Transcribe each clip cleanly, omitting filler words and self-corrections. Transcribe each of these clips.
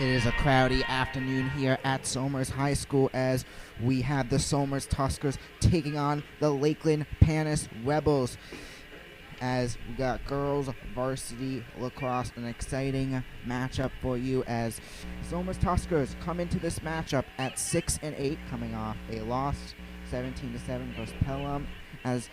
It is a cloudy afternoon here at Somers High School as we have the Somers Tuskers taking on the Lakeland Panas Rebels. As we got girls varsity lacrosse, an exciting matchup for you as Somers Tuskers come into this matchup at 6-8, coming off a loss 17-7 versus Pelham, as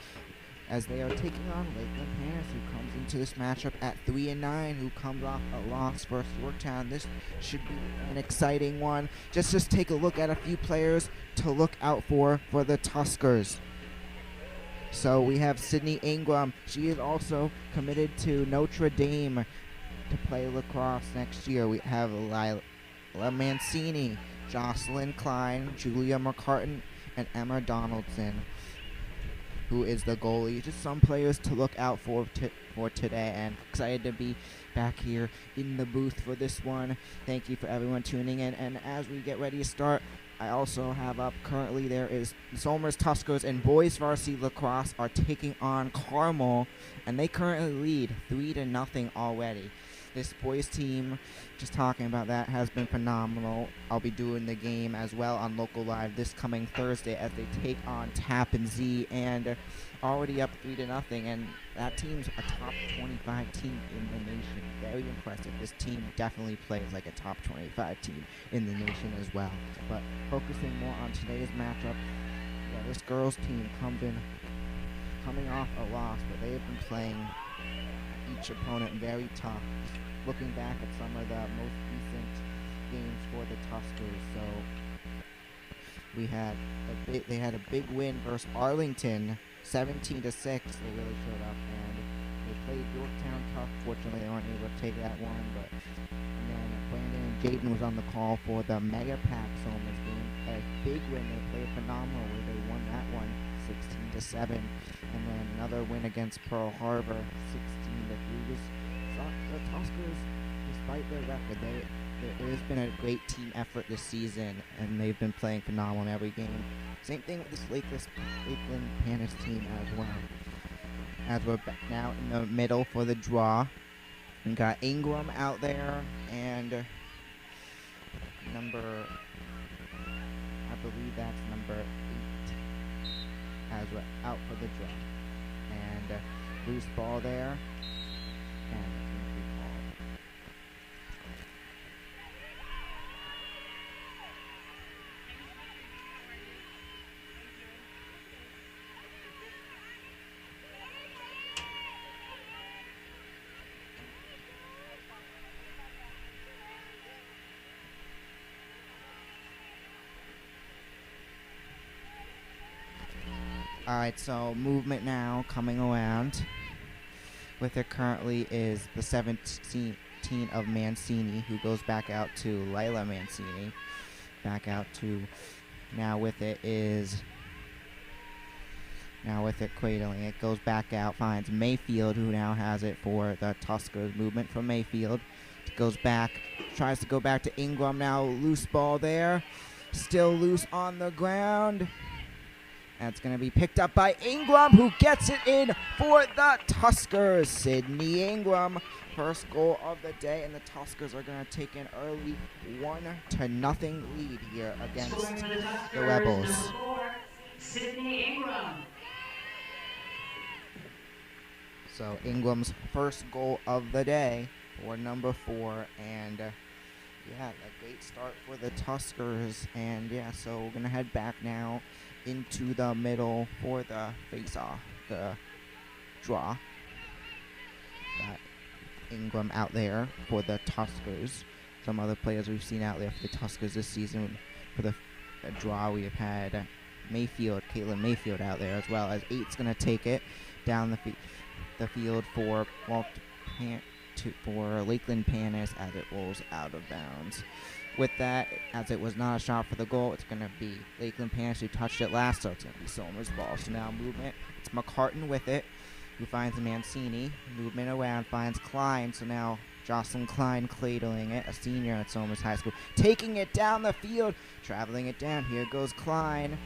they are taking on Lakeland Panas, who comes into this matchup at 3-9, who comes off a loss versus Yorktown. This should be an exciting one. Just take a look at a few players to look out for the Tuskers. So we have Sydney Ingram. She is also committed to Notre Dame to play lacrosse next year. We have Lila Mancini, Jocelyn Klein, Julia McCartan, and Emma Donaldson, who is the goalie. Just some players to look out for today, and excited to be back here in the booth for this one. Thank you for everyone tuning in, and as we get ready to start, I also have up currently there is Somers Tuskers and boys varsity lacrosse are taking on Carmel, and they currently lead 3-0 already. This boys team, just talking about that, has been phenomenal. I'll be doing the game as well on Local Live this coming Thursday as they take on Tappan Zee, and already up 3-0, and that team's a top 25 team in the nation. Very impressive. This team definitely plays like a top 25 team in the nation as well. But focusing more on today's matchup, this girls team coming off a loss, but they have been playing each opponent very tough. Looking back at some of the most recent games for the Tuskers, so they had a big win versus Arlington, 17-6. They really showed up, and they played Yorktown tough. Fortunately, they weren't able to take that one. And then Brandon and Jaden was on the call for the Mega Pack Somers game. A big win. They played phenomenal where they won that one 16-7. And then another win against Pearl Harbor, 16-3. The Tuskers, despite their record, it has been a great team effort this season, and they've been playing phenomenal in every game. Same thing with this Lakeland Panas team as well. As we're now in the middle for the draw, we got Ingram out there, and I believe that's number 8, as we're out for the draw. And loose ball there, and it's going to be called. Alright, so movement now coming around. With it currently is the 17 of Mancini, who goes back out to Lila Mancini. Back out to, now with it cradling. It goes back out, finds Mayfield, who now has it for the Tuskers. Movement from Mayfield. It goes back, tries to go back to Ingram now. Loose ball there. Still loose on the ground. That's going to be picked up by Ingram, who gets it in for the Tuskers. Sydney Ingram, first goal of the day, and the Tuskers are going to take an early 1-0 lead here against the Rebels. Sydney Ingram. So Ingram's first goal of the day for number 4, and a great start for the Tuskers. And so we're going to head back now into the middle for the face-off, the draw. Got Ingram out there for the Tuskers. Some other players we've seen out there for the Tuskers this season. For the draw, we have had Caitlin Mayfield out there, as well as 8's going to take it down the field for Lakeland Panas as it rolls out of bounds. With that, as it was not a shot for the goal, it's going to be Lakeland Panas who touched it last, so it's going to be Somers' ball. So now movement, it's McCartan with it, who finds Mancini. Movement around, finds Klein, so now Jocelyn Klein cradling it, a senior at Somers High School. Taking it down the field, traveling it down. Here goes Klein.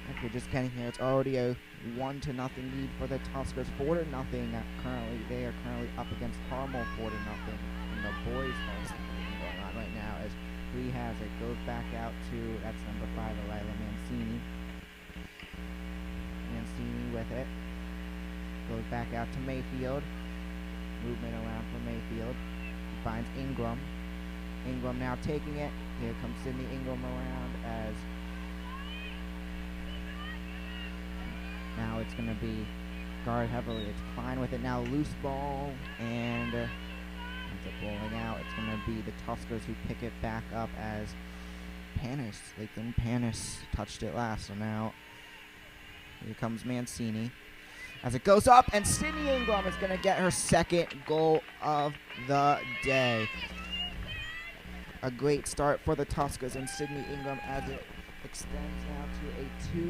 If you're just getting here, it's already a 1-0 lead for the Tuskers. 4-0 currently. They are currently up against Carmel 4-0 in the boys' varsity going on right now as Bree has it. Goes back out to, that's number 5, Lila Mancini. Mancini with it. Goes back out to Mayfield. Movement around for Mayfield. Finds Ingram. Ingram now taking it. Here comes Sydney Ingram around as now it's going to be guard heavily. It's Klein with it now. Loose ball and ends up rolling out. It's going to be the Tuskers who pick it back up as Panas, Lakeland Panas touched it last. So now here comes Mancini. As it goes up, and Sydney Ingram is going to get her second goal of the day. A great start for the Tuskers and Sydney Ingram as it extends now to a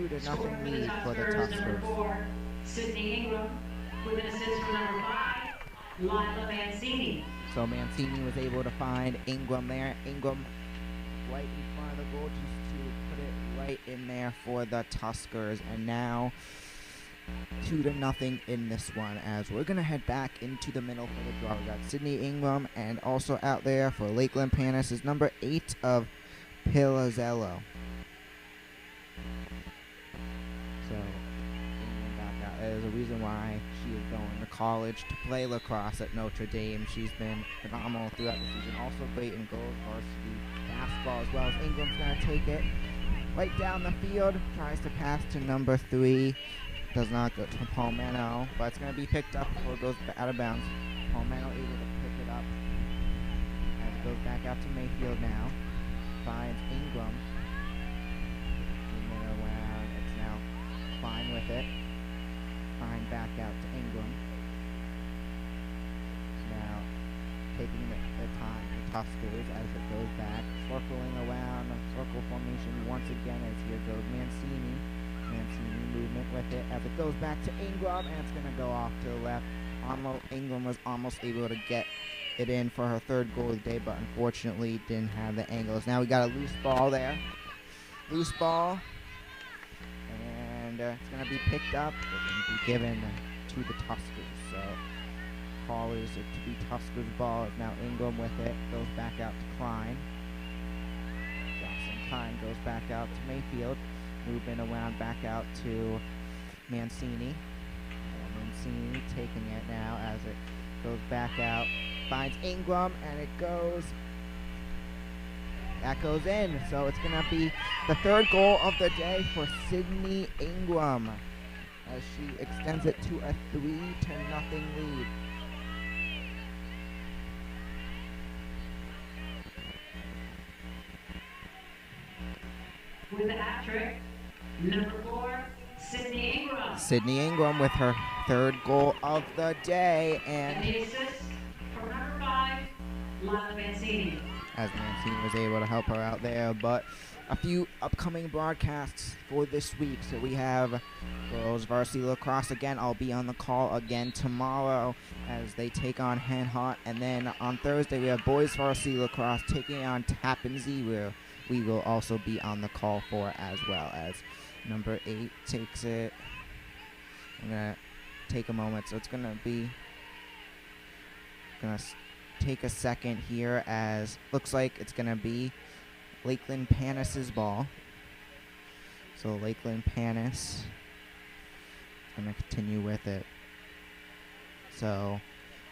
2-0 lead for the Tuskers. Number 4, Sydney Ingram, with an assist from number 5, Lila Mancini. So Mancini was able to find Ingram there. Ingram right in front of the goal just to put it right in there for the Tuskers. And now 2-0 in this one as we're going to head back into the middle for the draw. We got Sydney Ingram, and also out there for Lakeland Panas is number 8 of Pilazzello. So Ingram back out. There's a reason why she is going to college to play lacrosse at Notre Dame. She's been phenomenal throughout the season. Also great in girls varsity basketball as well. As Ingram's going to take it right down the field. Tries to pass to number 3. Does not go to Palmeno, but it's going to be picked up before it goes out of bounds. Palmeno able to pick it up as it goes back out to Mayfield now. Finds Ingram. Moving around. It's now fine with it. Fine back out to Ingram. Now taking the time, the Tuskers as it goes back. Circling around, circle formation once again as here goes Mancini. Mancini movement with it as it goes back to Ingram, and it's going to go off to the left. Ingram was almost able to get it in for her 3rd goal of the day, but unfortunately didn't have the angles. Now we got a loose ball there. Loose ball. And it's going to be picked up. It's going to be given to the Tuskers. So call is it to be Tuskers' ball. It's now Ingram with it. Goes back out to Klein. Jocelyn Klein goes back out to Mayfield. Moving around back out to Mancini. Mancini taking it now as it goes back out. Finds Ingram, and it goes. That goes in. So it's going to be the 3rd goal of the day for Sydney Ingram as she extends it to a 3-0 lead. With a hat trick, number 4, Sydney Ingram. Sydney Ingram with her 3rd goal of the day, And the assist from number 5, Lila Mancini. as Mancini was able to help her out there. But a few upcoming broadcasts for this week. So we have girls varsity lacrosse again. I'll be on the call again tomorrow as they take on Hanhot. And then on Thursday we have boys varsity lacrosse taking on Tappan Zee, where we will also be on the call for, as well as number 8 takes it. I'm going to take a moment. So it's going to be take a second here as looks like it's going to be Lakeland Panas' ball. So Lakeland Panas is going to continue with it. So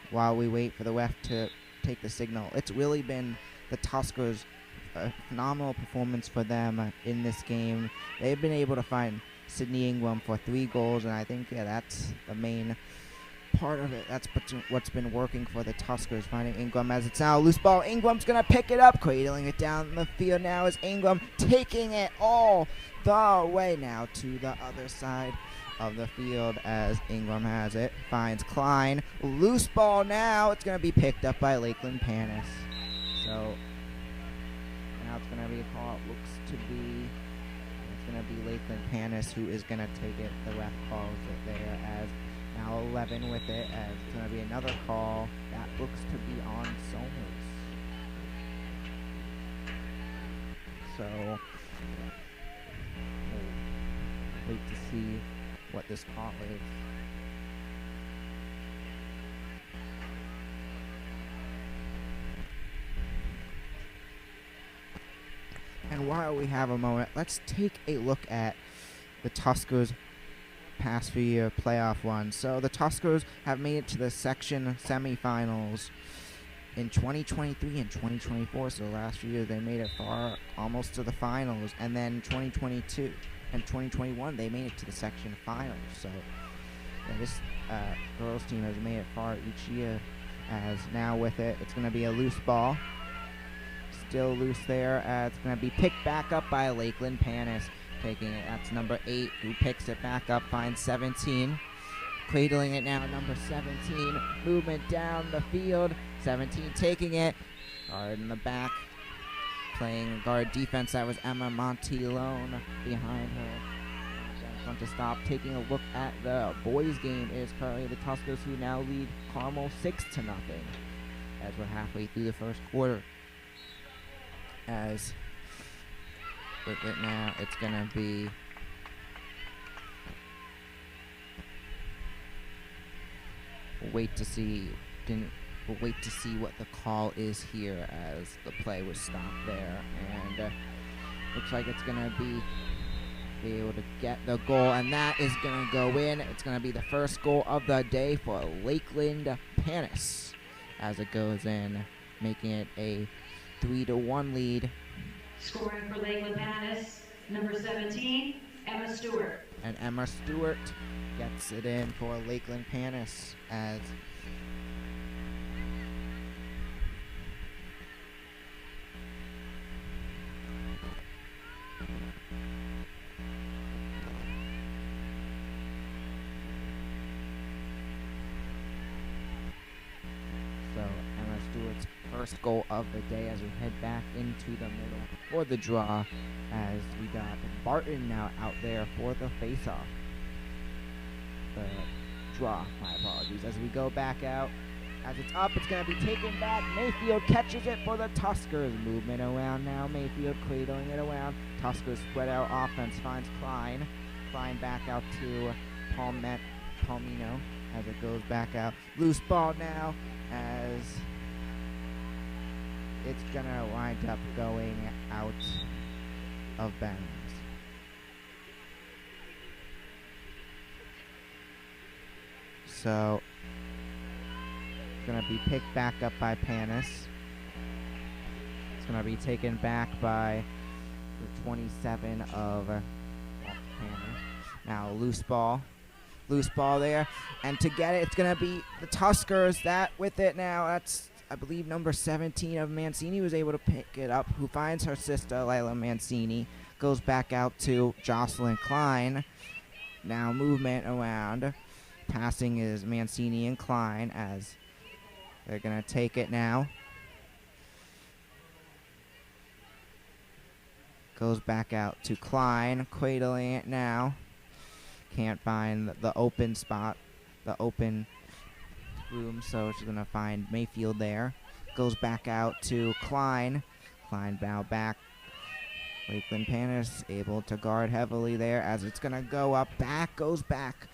while we wait for the ref to take the signal, it's really been the Tuskers' a phenomenal performance for them in this game. They've been able to find Sydney Ingram for 3 goals, and I think that's the main part of it. That's what's been working for the Tuskers, finding Ingram as it's now a loose ball. Ingram's going to pick it up, cradling it down the field now as Ingram taking it all the way now to the other side of the field as Ingram has it. Finds Klein. Loose ball now. It's going to be picked up by Lakeland Panas. So now it's going to be a call. It looks to be, it's going to be Lakeland Panas who is going to take it. The ref calls it there as now 11 with it, as it's going to be another call that looks to be on Somers. So wait to see what this call is. And while we have a moment, let's take a look at the Tuskers' past few year playoff run. So the Tuskers have made it to the section semifinals in 2023 and 2024. So the last few years they made it far, almost to the finals. And then 2022 and 2021 they made it to the section finals. So this girls team has made it far each year. As now with it, it's going to be a loose ball. Still loose there. It's going to be picked back up by Lakeland. Panas taking it. That's number 8 who picks it back up, finds 17. Cradling it now, number 17. Movement down the field. 17 taking it. Guard in the back. Playing guard defense. That was Emma Montilone behind her. Front to stop. Taking a look at the boys' game is currently the Tuskers, who now lead Carmel 6-0 as we're halfway through the first quarter. As with it now, it's gonna be we'll wait to see what the call is here, as the play was stopped there, and looks like it's gonna be able to get the goal, and that is gonna go in. It's gonna be the first goal of the day for Lakeland Panas as it goes in, making it a 3-1 lead. Scoring for Lakeland Panas, number 17, Emma Stewart. And Emma Stewart gets it in for Lakeland Panas as Stewart's first goal of the day as we head back into the middle for the draw, as we got Barton now out there for the face-off. The draw, my apologies. As we go back out, as it's up, it's going to be taken back. Mayfield catches it for the Tuskers. Movement around now. Mayfield cradling it around. Tuskers spread out offense, finds Klein. Klein back out to Palmino as it goes back out. Loose ball now, as it's gonna wind up going out of bounds. So it's gonna be picked back up by Panas. It's gonna be taken back by the 27 of Panas. Now loose ball there, and to get it, it's gonna be the Tuskers. That with it now. That's, I believe, number 17 of Mancini was able to pick it up, who finds her sister, Lila Mancini. Goes back out to Jocelyn Klein. Now movement around. Passing is Mancini and Klein, as they're going to take it now. Goes back out to Klein, cradling it now. Can't find the open spot, the open room, so she's gonna find Mayfield there. Goes back out to Klein. Klein bow back. Lakeland Panas able to guard heavily there, as it's gonna go up. Back goes back,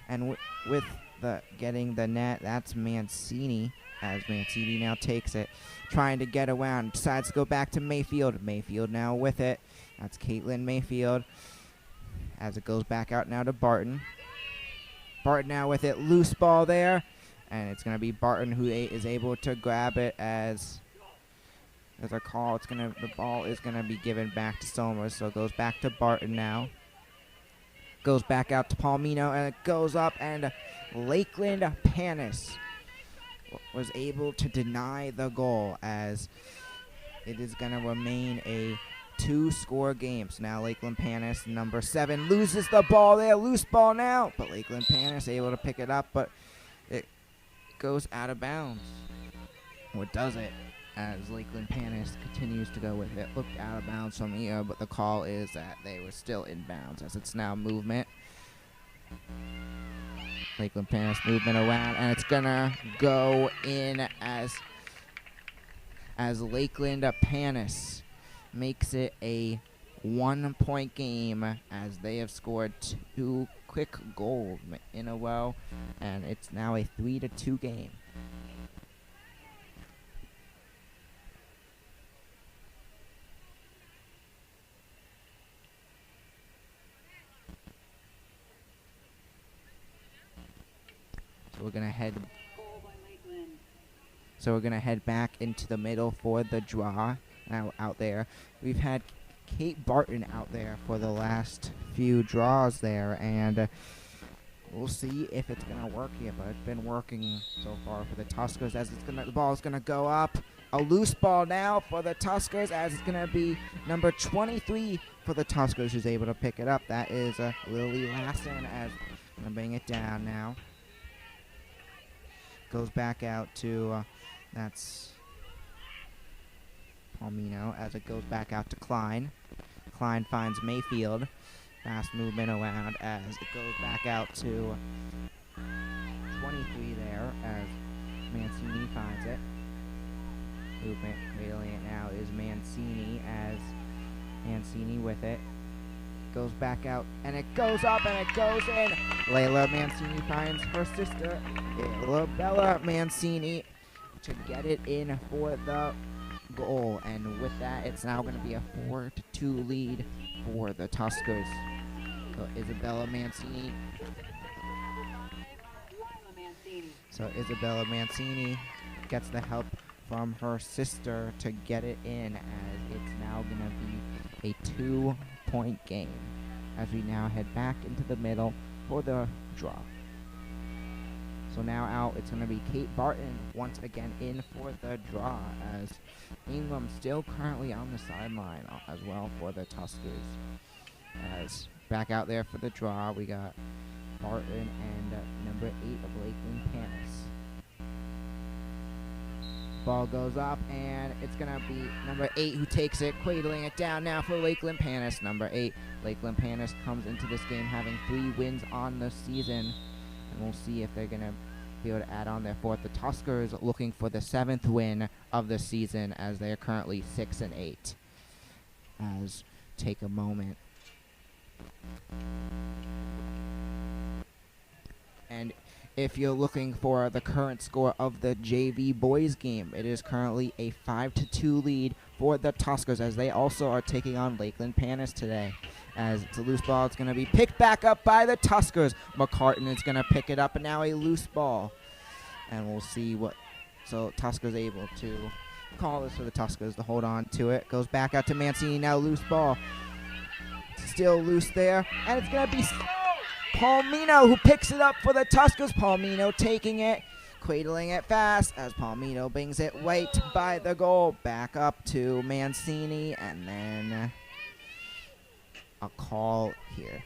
and with the getting the net, that's Mancini. As Mancini now takes it, trying to get around, decides to go back to Mayfield. Mayfield now with it. That's Caitlin Mayfield. As it goes back out now to Barton. Barton now with it. Loose ball there. And it's going to be Barton who is able to grab it as a call. The ball is going to be given back to Somers, so it goes back to Barton now. Goes back out to Palmino, and it goes up, and Lakeland Panas was able to deny the goal, as it is going to remain a 2-score game. So now Lakeland Panas, number 7, loses the ball there. Loose ball now, but Lakeland Panas able to pick it up, but it goes out of bounds. What does it? As Lakeland Panas continues to go with it. Looked out of bounds from here, but the call is that they were still in bounds, as it's now movement. Lakeland Panas movement around, and it's gonna go in as Lakeland Panas makes it a 1-point game as they have scored 2 quick goals in a row, and it's now a 3-2 game. So we're gonna head back into the middle for the draw out there. We've had Kate Barton out there for the last few draws there, and we'll see if it's gonna work here. But it's been working so far for the Tuskers as the ball's gonna go up. A loose ball now for the Tuskers as it's gonna be number 23 for the Tuskers who's able to pick it up. That is Lily Lassen as gonna bring it down now. Goes back out to that's Palmino as it goes back out to Klein. Klein finds Mayfield. Fast movement around as it goes back out to 23 there as Mancini finds it. Movement cradling it now is Mancini as Mancini with it. Goes back out and it goes up and it goes in. Layla Mancini finds her sister, Bella Mancini, to get it in for the goal. And with that, it's now going to be a 4-2 lead for the Tuskers. So Isabella Mancini. So Isabella Mancini gets the help from her sister to get it in, as it's now going to be a 2-point game as we now head back into the middle for the draw. So now out, it's going to be Kate Barton once again in for the draw, as Ingram still currently on the sideline as well for the Tuskers. As back out there for the draw, we got Barton and number 8 of Lakeland, Panas. Ball goes up, and it's going to be number 8 who takes it, cradling it down now for Lakeland Panas. Number 8, Lakeland Panas, comes into this game having 3 wins on the season, and we'll see if they're going to be able to add on their 4th. The Tuskers looking for the 7th win of the season, as they are currently 6-8. As take a moment. And if you're looking for the current score of the JV boys game, it is currently a 5-2 lead for the Tuskers, as they also are taking on Lakeland Panas today. As it's a loose ball, it's going to be picked back up by the Tuskers. McCartan is going to pick it up, and now a loose ball. And we'll see what... So Tuskers able to call this for the Tuskers to hold on to it. Goes back out to Mancini, now loose ball. Still loose there, and it's going to be Palmino who picks it up for the Tuskers. Palmino taking it, cradling it fast as Palmino brings it right by the goal. Back up to Mancini, and then a call here.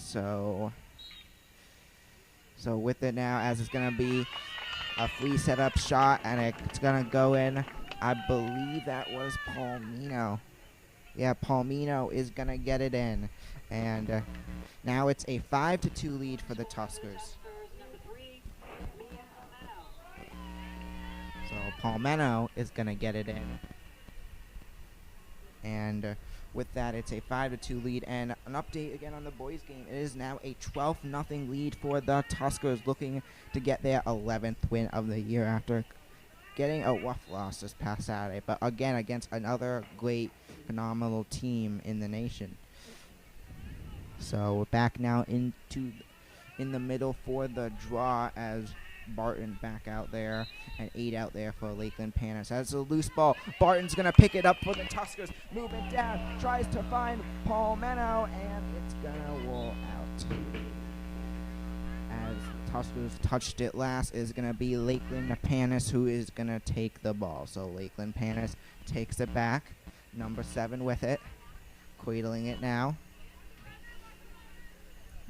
So with it now, as it's going to be a free setup shot, and it's going to go in. I believe that was Palmino. Yeah, Palmino is going to get it in. And now it's a 5-2 lead for the Tuskers. So Palmino is going to get it in. And with that, it's a 5-2 lead. And an update again on the boys game. It is now a 12-0 lead for the Tuskers, looking to get their 11th win of the year after getting a rough loss this past Saturday. But again, against another great, phenomenal team in the nation. So we're back now in the middle for the draw, as Barton back out there and 8 out there for Lakeland Panas. That's a loose ball. Barton's going to pick it up for the Tuskers. Moving down. Tries to find Palmino, and it's going to roll out. As the Tuskers touched it last, is going to be Lakeland Panas who is going to take the ball. So Lakeland Panas takes it back. Number 7 with it. Cradling it now.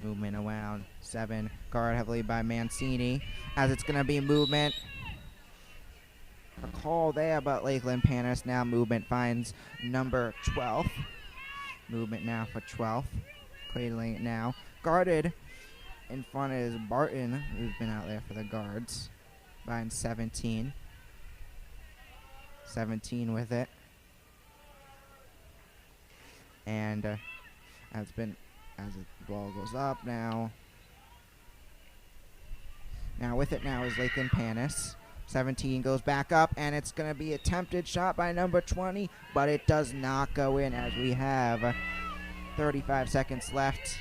Movement around 7, guard heavily by Mancini, as it's going to be movement. A call there, but Lakeland Panas now movement finds number 12. Movement now for 12. Cradling it now. Guarded in front is Barton, who's been out there for the guards, behind 17. 17 with it. And as the ball goes up now. Now with it now is Lakeland Panas. 17 goes back up, and it's going to be attempted shot by number 20, but it does not go in as we have 35 seconds left.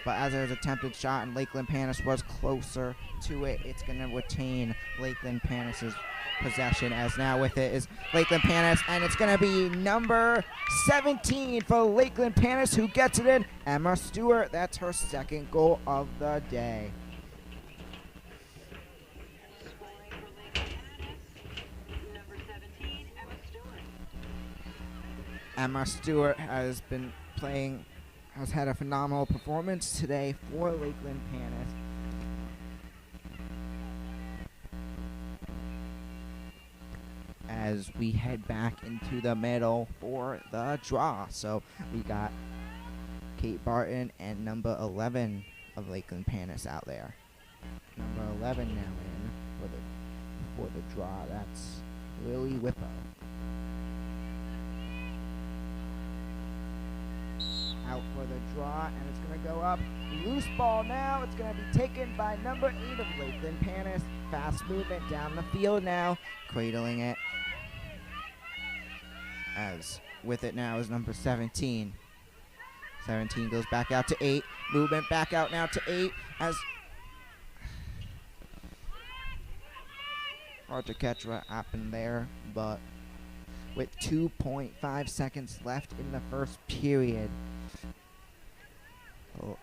But as there's attempted shot and Lakeland Panas was closer to it, it's going to retain Lakeland Panas' possession, as now with it is Lakeland Panas, and it's going to be number 17 for Lakeland Panas who gets it in. Emma Stewart, that's her second goal of the day. Emma Stewart has had a phenomenal performance today for Lakeland Panas. As we head back into the middle for the draw. So we got Kate Barton and number 11 of Lakeland Panas out there. Number 11 now in for the draw. That's Lily Whippo. Out for the draw, and it's going to go up. Loose ball now. It's going to be taken by number 8 of Lakeland Panas. Fast movement down the field now, cradling it. As with it now is number 17. 17 goes back out to 8. Movement back out now to 8. As hard to catch what happened there, but with 2.5 seconds left in the first period. Oh.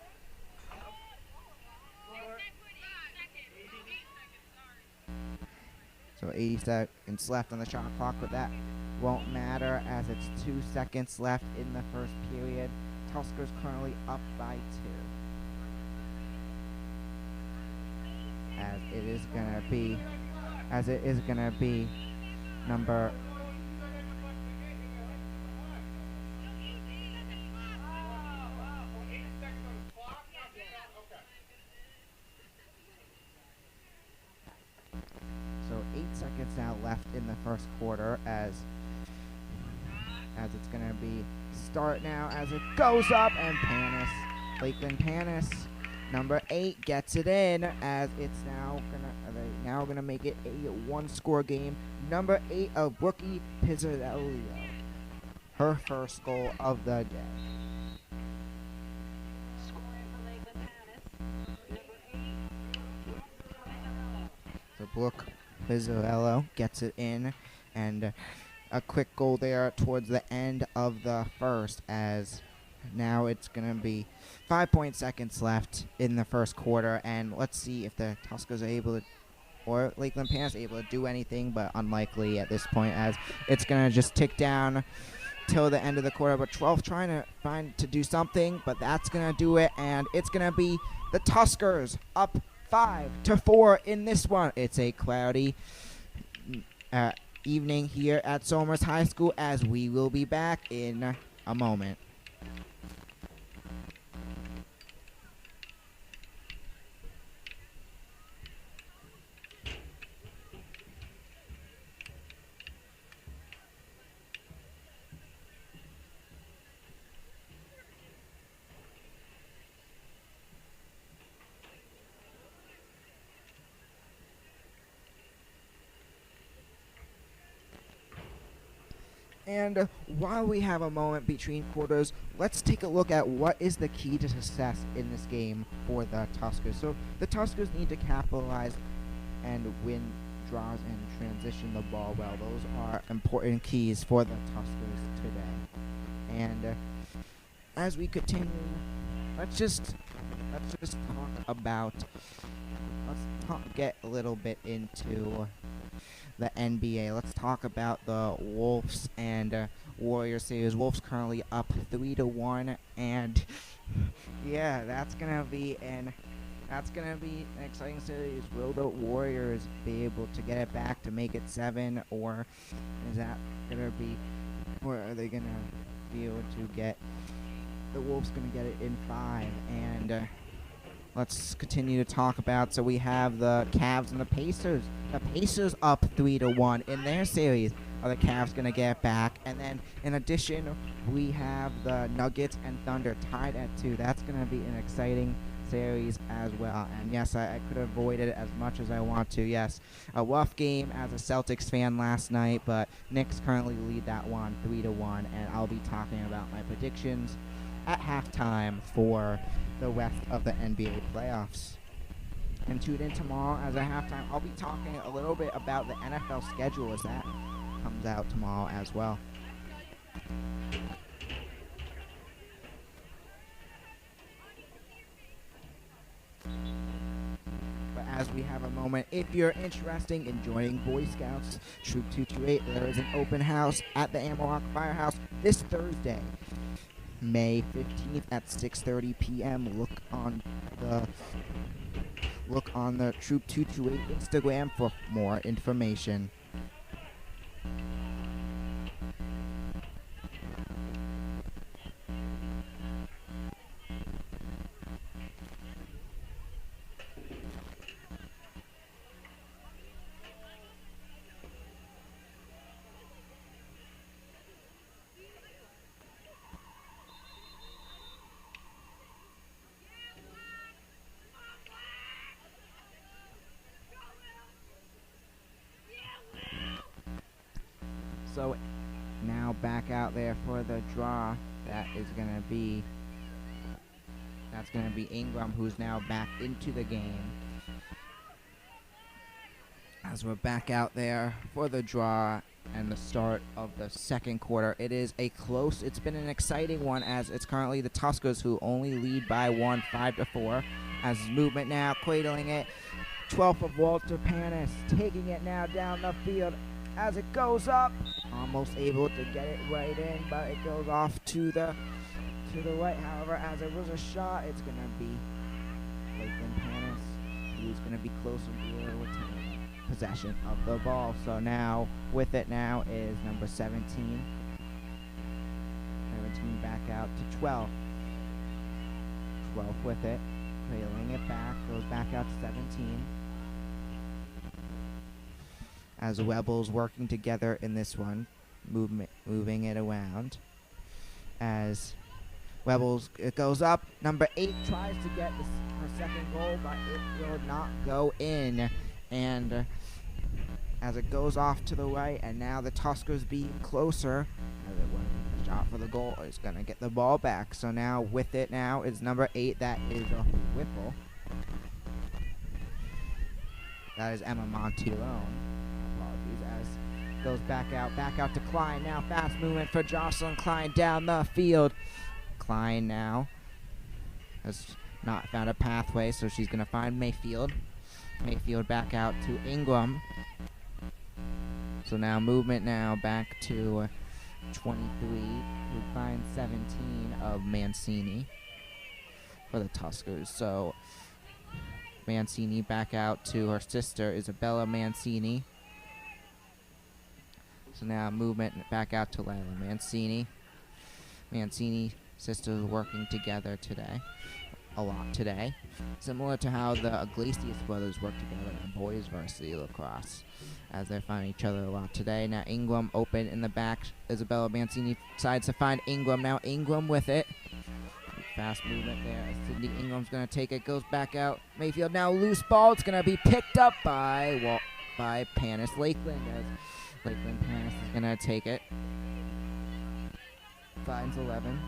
So 80 seconds left on the shot clock, but that won't matter as it's 2 seconds left in the first period. Tuskers currently up by 2. As it is gonna be number seconds now left in the first quarter as it's going to be start now as it goes up, and Lakeland Panas, number 8, gets it in as it's now gonna make it a 1-score game. Number 8 of Brookie Pizzarello, her first goal of the day. So Brooke Pizzarello gets it in, and a quick goal there towards the end of the first, as now it's going to be 5 seconds left in the first quarter, and let's see if the Tuskers are able to, or Lakeland Panas able to do anything, but unlikely at this point, as it's going to just tick down till the end of the quarter. But 12 trying to do something, but that's going to do it, and it's going to be the Tuskers up 5-4 in this one. It's a cloudy evening here at Somers High School, as we will be back in a moment. And while we have a moment between quarters, let's take a look at what is the key to success in this game for the Tuskers. So the Tuskers need to capitalize and win draws and transition the ball well. Those are important keys for the Tuskers today. And as we continue, let's get a little bit into the NBA. Let's talk about the Wolves and Warriors series. Wolves currently up 3-1, and yeah, that's gonna be an exciting series. Will the Warriors be able to get it back to make it 7, or is that gonna be, or are they gonna be able to get the Wolves gonna get it in 5? And let's continue to talk about. So we have the Cavs and the Pacers. The Pacers up 3-1 in their series. Are the Cavs going to get back? And then in addition, we have the Nuggets and Thunder tied at 2. That's going to be an exciting series as well. And yes, I could avoid it as much as I want to. Yes, a rough game as a Celtics fan last night, but Knicks currently lead that one 3-1, and I'll be talking about my predictions at halftime for the rest of the NBA playoffs. And tune in tomorrow as a halftime. I'll be talking a little bit about the NFL schedule as that comes out tomorrow as well. But as we have a moment, if you're interested in joining Boy Scouts Troop 228, there is an open house at the Amarok Firehouse this Thursday, May 15th at 6:30 p.m. Look on the Troop 228 Instagram for more information. So now back out there for the draw. That's going to be Ingram, who's now back into the game. As we're back out there for the draw and the start of the second quarter. It's been an exciting one, as it's currently the Tuskers who only lead by 1, 5-4. As movement now, cradling it. 12th of Walter Panas, taking it now down the field. As it goes up, almost able to get it right in, but it goes off to the right. However, as it was a shot, it's going to be Lakeland Panas, who's going to be closer to retain possession of the ball. So now, with it now is number 17. 17 back out to 12. 12 with it, trailing it back, goes back out to 17. As Rebels working together in this one, moving it around. As Rebels, it goes up. Number 8 tries to get her second goal, but it will not go in. And as it goes off to the right, and now the Tuskers being closer, as it went a shot for the goal, is going to get the ball back. So now with it now is number 8. That is a Whipple. That is Emma Montilone. Goes back out to Klein. Now fast movement for Jocelyn Klein down the field. Klein now has not found a pathway, so she's going to find Mayfield. Mayfield back out to Ingram. So now movement now back to 23, who finds 17 of Mancini for the Tuskers. So Mancini back out to her sister, Isabella Mancini. So now movement back out to Lila Mancini. Mancini sisters working together today, a lot today. Similar to how the Iglesias brothers work together in boys varsity lacrosse, as they find each other a lot today. Now Ingram open in the back. Isabella Mancini decides to find Ingram. Now Ingram with it. Fast movement there. Sydney Ingram's going to take it, goes back out. Mayfield now loose ball. It's going to be picked up by Panas Lakeland, as Lakeland Panas is going to take it. Finds 11.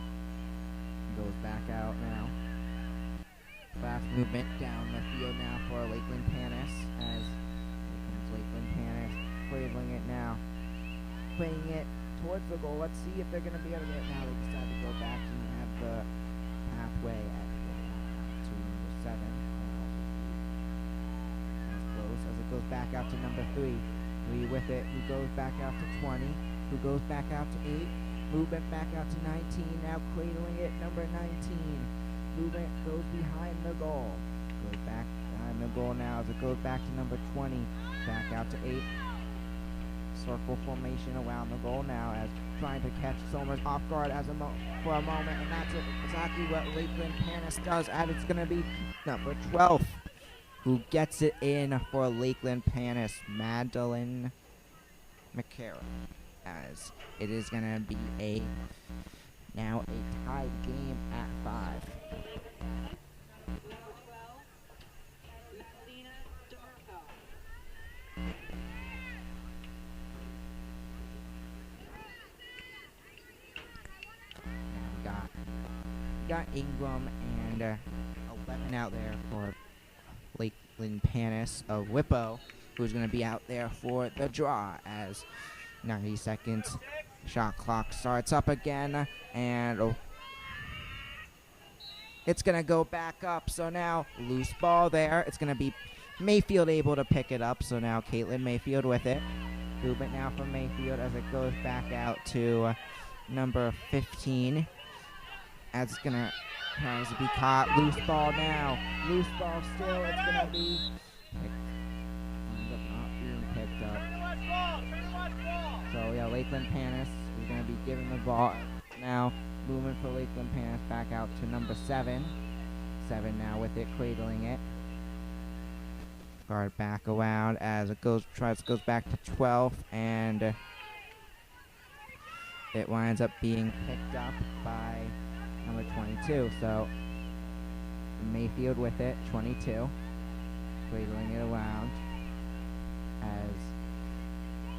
Goes back out now. Fast movement down the field now for Lakeland Panas, as Lakeland Panas cradling it now. Playing it towards the goal. Let's see if they're going to be able to get it now. They decide to go back and have the pathway at to number 7. As close as it goes back out to number 3. 3 with it, who goes back out to 20, who goes back out to 8, movement back out to 19, now cradling it, number 19, movement goes behind the goal, goes back behind the goal now as it goes back to number 20, back out to 8, circle formation around the goal now as trying to catch Somers off guard for a moment, and that's exactly what Lakeland Panas does, and it's going to be number 12 who gets it in for Lakeland Panas, Madeline McCarroll, as it is going to be now a tied game at 5. Got Ingram and 11 out there for Lakeland Panas of Whippo, who's going to be out there for the draw as 90 seconds. Shot clock starts up again, and it's going to go back up. So now loose ball there. It's going to be Mayfield able to pick it up. So now Caitlin Mayfield with it. Movement now from Mayfield as it goes back out to number 15. As it's gonna tries to be caught. Loose ball now. Loose ball still. It's gonna be not being picked up. So yeah, Lakeland Panas is gonna be giving the ball now. Movement for Lakeland Panas back out to number 7. 7 now with it, cradling it. Guard back around as it goes back to 12, and it winds up being picked up by number 22, so Mayfield with it, 22, cradling it around as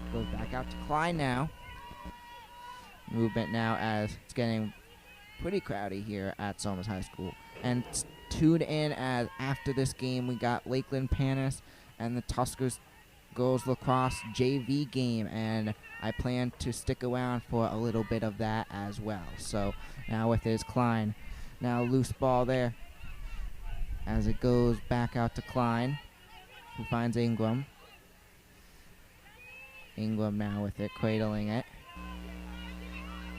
it goes back out to Klein now. Movement now as it's getting pretty crowdy here at Somers High School. And tune in as after this game we got Lakeland Panas and the Tuskers Girls Lacrosse JV game, and I plan to stick around for a little bit of that as well. So now with his Klein, now loose ball there as it goes back out to Klein, who finds Ingram. Ingram now with it, cradling it.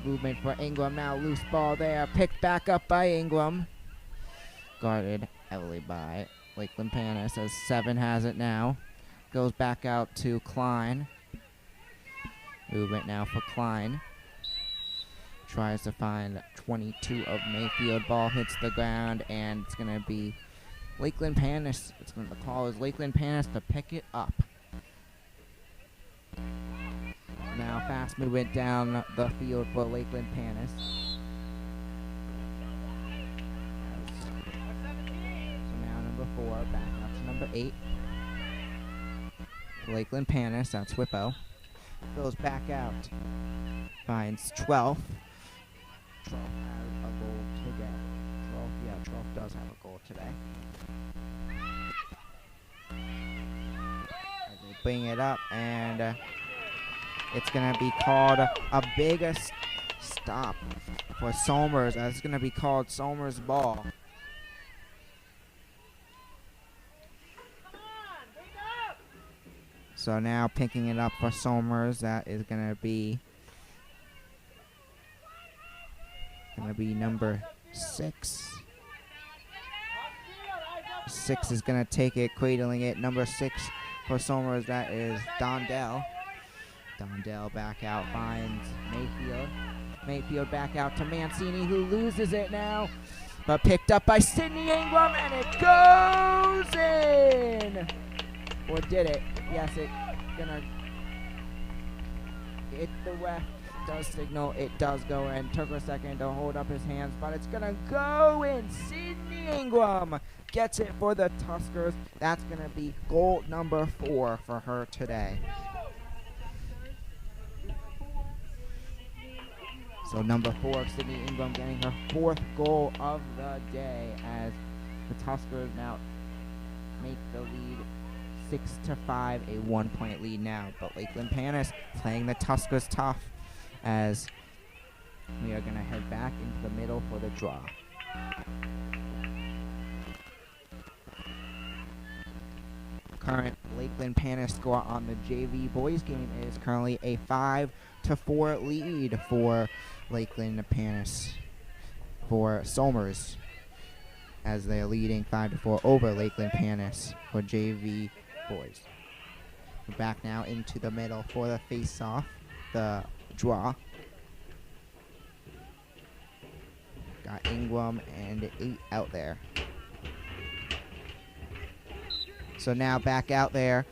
Movement for Ingram now, loose ball there, picked back up by Ingram. Guarded heavily by Lakeland Panas as 7 has it now. Goes back out to Klein. Movement now for Klein. Tries to find 22 of Mayfield. Ball hits the ground, and it's going to be Lakeland Panas. It's going to call is Lakeland Panas to pick it up. Now fast movement down the field for Lakeland Panas. So now number 4 back out to number 8. Lakeland Panas, that's Whippo. Goes back out. Finds 12. 12 has a goal today. 12 does have a goal today. As they bring it up, and it's going to be called a big stop for Somers. It's going to be called Somers ball. So now picking it up for Somers, that is going to be number 6. 6 is going to take it, cradling it. Number 6 for Somers, that is Dondell. Dondell back out, finds Mayfield. Mayfield back out to Mancini, who loses it now, but picked up by Sydney Ingram, and it goes in! Or did it? Yes, it's gonna. The ref does signal it does go in. Took a second to hold up his hands, but it's gonna go in. Sydney Ingram gets it for the Tuskers. That's gonna be goal number 4 for her today. So number 4, Sydney Ingram getting her 4th goal of the day as the Tuskers now make the lead 6-5, a 1-point lead now. But Lakeland Panas playing the Tuskers tough as we are going to head back into the middle for the draw. Current Lakeland Panas score on the JV boys game is currently a 5-4 lead for Lakeland Panas for Somers, as they are leading 5-4 over Lakeland Panas for JV boys. We're back now into the middle for the face-off, the draw. Got Ingram and 8 out there. So now back out there.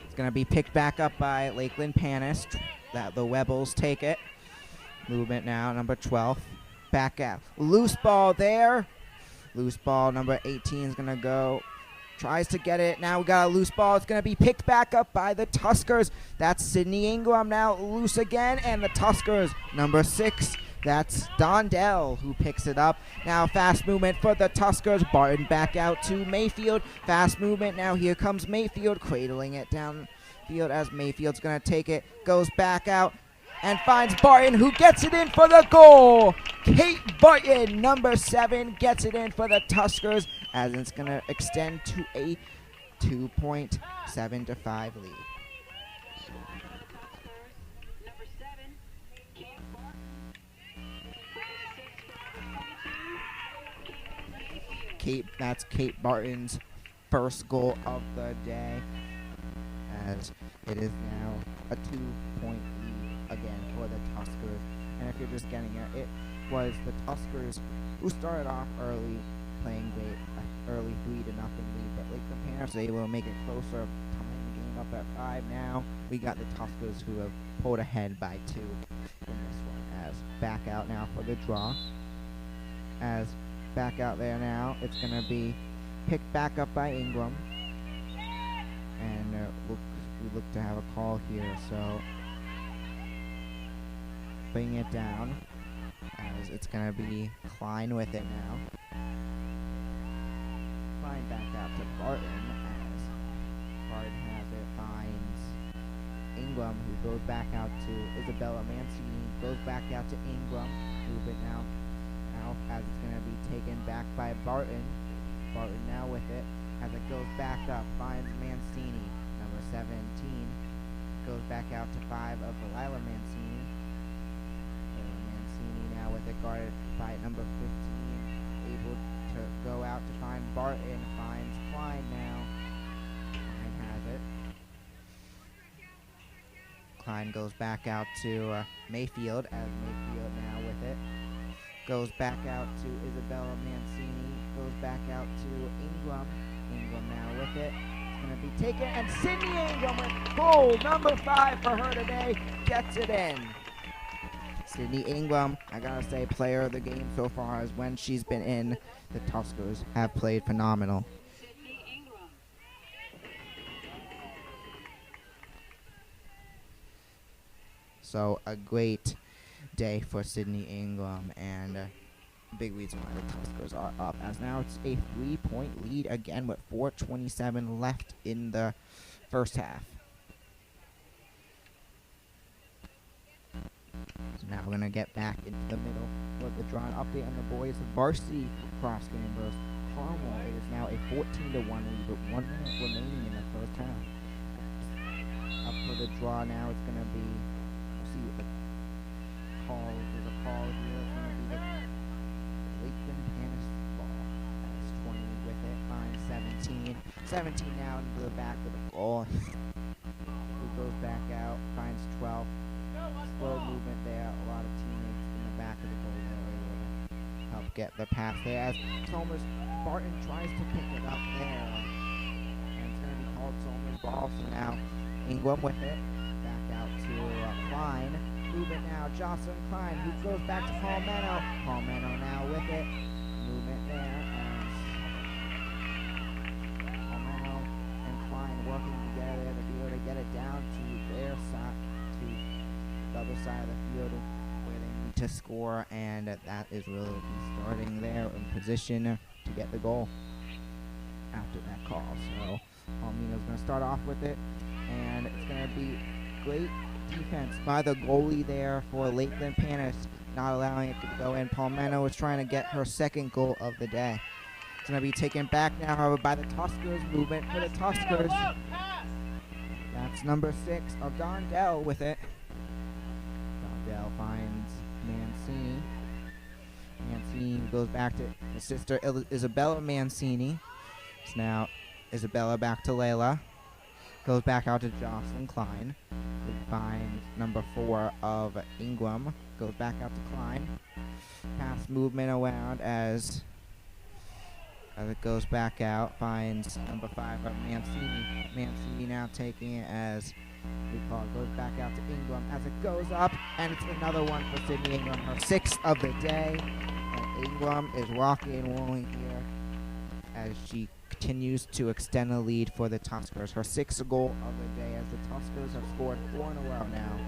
It's going to be picked back up by Lakeland Panas. The Rebels take it. Movement now, number 12. Back out. Loose ball there. Loose ball, number 18 is going to go. Tries to get it. Now we got a loose ball. It's going to be picked back up by the Tuskers. That's Sydney Ingram now loose again. And the Tuskers, number 6. That's Dondell who picks it up. Now fast movement for the Tuskers. Barton back out to Mayfield. Fast movement. Now here comes Mayfield cradling it downfield as Mayfield's going to take it. Goes back out and finds Barton who gets it in for the goal. Kate Barton, number 7, gets it in for the Tuskers as it's going to extend to a 2.7-5 lead. That's Kate Barton's first goal of the day, as it is now a 2-point lead again for the Tuskers. And if you're just getting it, it was the Tuskers who started off early, playing great, early 3-0 lead, but Lakeland Panas was able to make it closer, tying the game up at 5. Now we got the Tuskers who have pulled ahead by 2 in this one. As back out now for the draw, as back out there now, it's going to be picked back up by Ingram. And we look to have a call here, so bring it down, as it's going to be Klein with it now. Klein back out to Barton, as Barton has it, finds Ingram, who goes back out to Isabella Mancini, goes back out to Ingram, move it now as it's going to be taken back by Barton. Barton now with it as it goes back up, finds Mancini, number 17, goes back out to 5 of Lila Mancini. Mancini now with it guarded by number 15, able to go out to find Barton, finds Klein now. Klein has it. Klein goes back out to Mayfield, as Mayfield now with it. Goes back out to Isabella Mancini. Goes back out to Ingram. Ingram now with it. It's going to be taken. And Sydney Ingram with goal number 5 for her today. Gets it in. Sydney Ingram, I got to say, player of the game so far, as when she's been in, the Tuskers have played phenomenal. So a great day for Sydney Ingram, and big reason why the Tuskers are up, as now it's a 3-point lead again with 4:27 left in the first half. So now we're going to get back into the middle with the draw update on the boys. The Varsity Lacrosse game versus Carmel. It is now a 14-1 lead with 1 minute remaining in the first half. Up for the draw now, it's going to be, we'll see what the call, there's a call here. It's going to be the Lakeland Panas ball. That's 20 with it, finds 17. 17 now into the back of the goal. Who goes back out, finds 12. Slow movement there. A lot of teammates in the back of the goal area to help get the pass there. As Somers, Barton tries to pick it up there. And it's going to be called Somers' ball. So now Ingram with it. Back out to Klein. Movement now, Jocelyn Klein, who goes back to Paul Meno. Paul Meno now with it. Movement there. Paul Meno and Klein working together to be able to get it down to their side, to the other side of the field where they need to score, and that is really starting there in position to get the goal after that call. So Palmino's going to start off with it, and it's going to be great defense by the goalie there for Lakeland Panas, not allowing it to go in. Palmeno is trying to get her second goal of the day. It's going to be taken back now, however, by the Tuskers. Movement for the Tuskers. That's number 6 of Dondell with it. Dondell finds Mancini. Mancini goes back to his sister Isabella Mancini. It's now Isabella back to Layla. Goes back out to Jocelyn Klein. Who finds number 4 of Ingram. Goes back out to Klein. Pass movement around as it goes back out. Finds number 5 of Mancini. Mancini now taking it as we call it. Goes back out to Ingram as it goes up. And it's another one for Sydney Ingram. Her 6th of the day. And Ingram is rocking and rolling here as she continues to extend the lead for the Tuskers. Her 6th goal of the day as the Tuskers have scored 4 in a row now.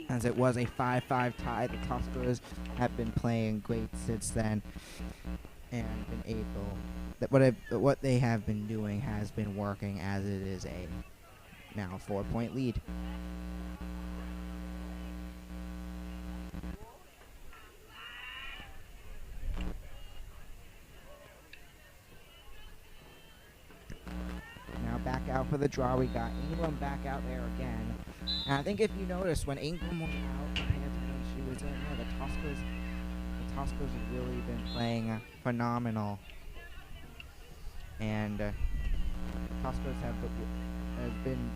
As it was a 5-5 tie. The Tuskers have been playing great since then and been able what they have been doing has been working, as it is a now 4-point lead. Now back out for the draw. We got Ingram back out there again. And I think if you notice, when Ingram was out compared to when she was in there, the Tuskers have really been playing phenomenal. And Tuskers has been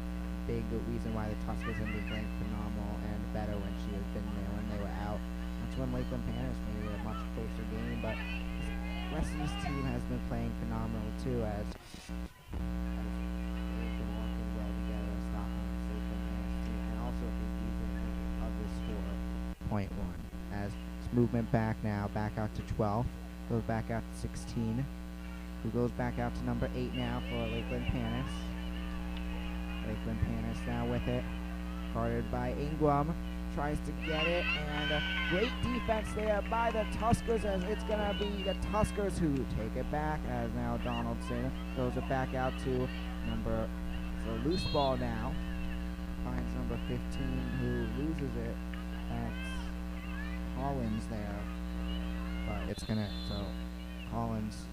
big reason why the Tuskers have been playing phenomenal and better when she has been there when they were out. That's when Lakeland Panas made it a much closer game, but the rest of this team has been playing phenomenal too, as they've been working well together, stopping the Lakeland Panas team, and also the reason of the score, .1. As it's movement back now, back out to 12, goes back out to 16, who goes back out to number 8 now for Lakeland Panas. Lakeland Panas now with it, guarded by Ingram, tries to get it, and great defense there by the Tuskers, as it's going to be the Tuskers who take it back, as now Donaldson throws it back out to it's a loose ball now, finds number 15 who loses it. That's Collins there, but it's going to, so Collins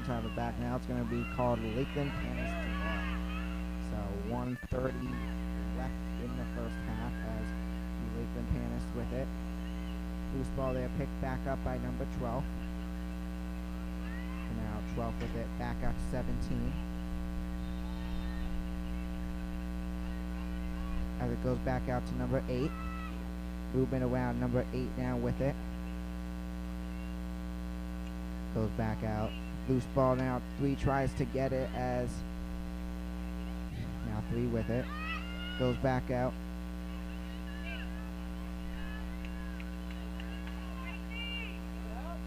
have it back now. It's going to be called Lakeland Panas to ball. So 1:30 left in the first half as the Lakeland Panas with it. Loose ball there, picked back up by number 12. And now 12 with it, back up to 17. As it goes back out to number 8. Movement around, number 8 now with it. Goes back out. Loose ball now, 3 tries to get it as now 3 with it. Goes back out.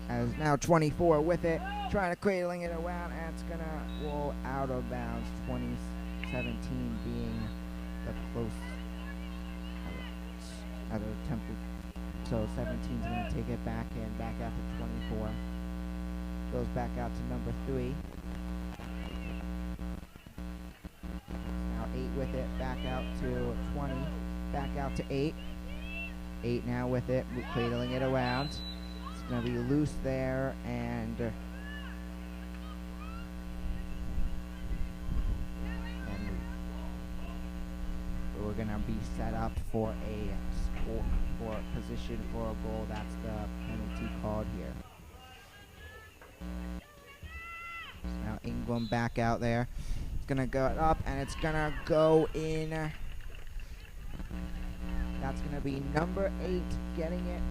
As now 24 with it, trying to cradling it around, and it's gonna roll out of bounds. 2017 being the close at an attempted. So 17 is gonna take it back in, back out to 24. Goes back out to number 3. Now 8 with it, back out to 20, back out to 8. 8 now with it, cradling it around. It's going to be loose there, and we're going to be set up for a score, for a position for a goal. That's the penalty called here. Now Ingram back out there. It's going to go up, and it's going to go in. That's going to be number 8 getting it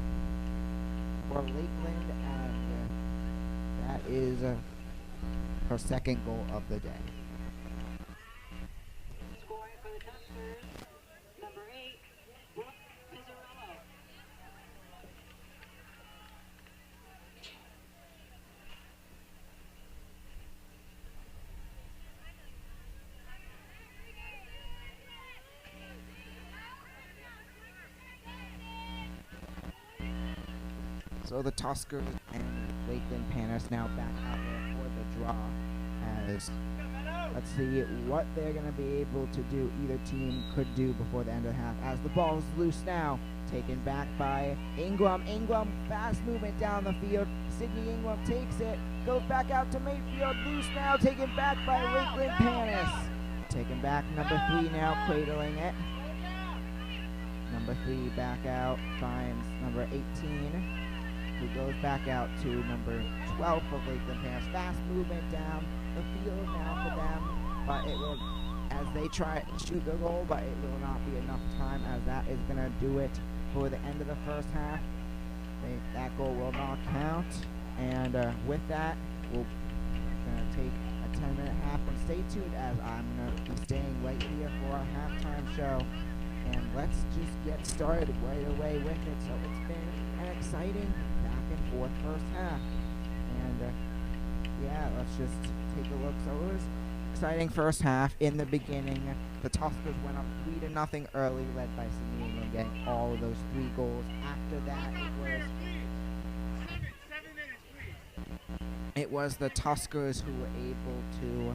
for Lakeland, and that is her 2nd goal of the day. Scoring for the Tuskers, number 8, Brooke Pizzarello. So the Tuskers and Lakeland Panas now back out there for the draw, as let's see what they're going to be able to do, either team could do before the end of the half, as the ball is loose now, taken back by Ingram. Ingram, fast movement down the field. Sydney Ingram takes it, goes back out to Mayfield, loose now, taken back by Lakeland Panas. Taken back, number 3 now, cradling it. Number 3 back out, finds number 18, who goes back out to number 12 for Lakeland Panas. Fast movement down the field now for them, but it will, as they try to shoot the goal, but it will not be enough time, as that is going to do it for the end of the first half. That goal will not count, and with that, we're going to take a 10-minute half, and stay tuned as I'm going to be staying right here for our halftime show. And let's just get started right away with it. So it's been an exciting back and forth first half. And yeah, let's just take a look. So it was exciting first half. In the beginning, the Tuskers went up 3-0 early, led by Sydney England, getting all of those 3 goals. After that, it was the Tuskers who were able to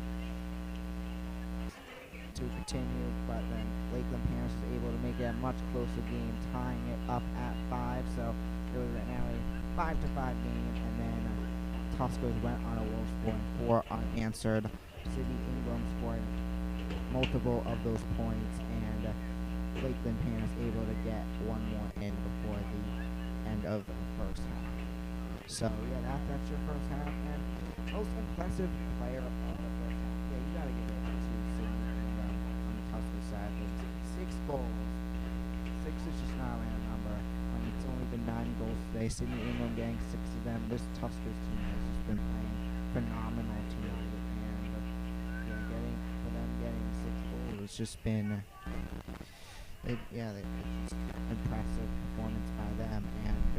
continue, but then Lakeland Panas was able to make it a much closer game, tying it up at 5. So it was now a 5-5 game, and then Tuskers went on a roll, scoring 4 unanswered. Sydney England scored multiple of those points, and Lakeland Panas able to get 1 more in before the end of the first half. So yeah, that's your first half, and most impressive player of the first half. Yeah, you gotta give it to Sydney England on the Tuskers side. 6 goals. 6 is just not a random number. It's only been 9 goals today. Sydney England getting 6 of them. This Tuskers team has just been playing phenomenal tonight, and getting 6 goals, it's just been it's impressive performance by them, and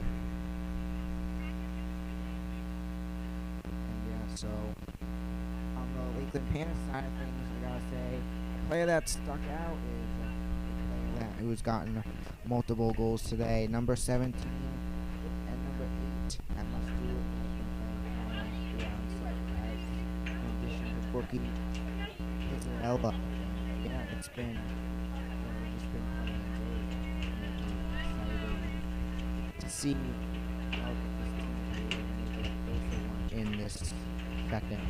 yeah, so on the Lakeland Panas side of things, I gotta say, the player that stuck out is the player who's gotten multiple goals today, number 17 and number 8. That must do it. As in addition to Bookie Ella. Yeah, it's been exciting to see how this team in this second.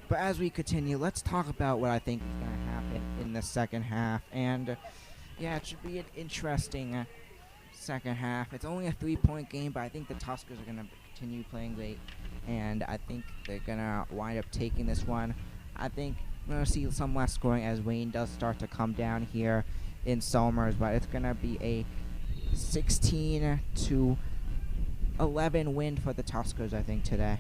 But as we continue, let's talk about what I think is going to happen in the second half. And yeah, it should be an interesting second half. It's only a 3-point game, but I think the Tuskers are going to continue playing late, and I think they're going to wind up taking this one. I think we're going to see some less scoring as Wayne does start to come down here in Somers, but it's going to be a 16-11 win for the Tuskers, I think, today.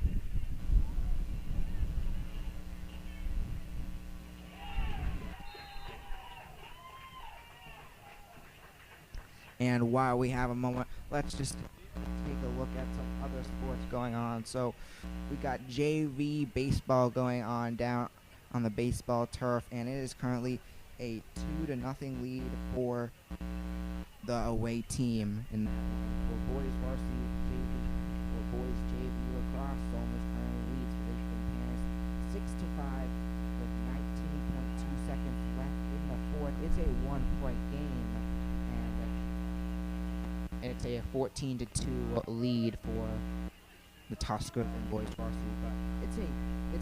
And while we have a moment, let's just take a look at some other sports going on. So we got JV baseball going on down on the baseball turf, and it is currently a 2-0 lead for the away team in that one. For boys varsity JV, for boys JV lacrosse, Somers currently leads Lakeland Panas 6-5 with 19.2 seconds left in the fourth. It's a 1-point game. It's a 14-2 lead for the Tuskers and boys varsity, but it's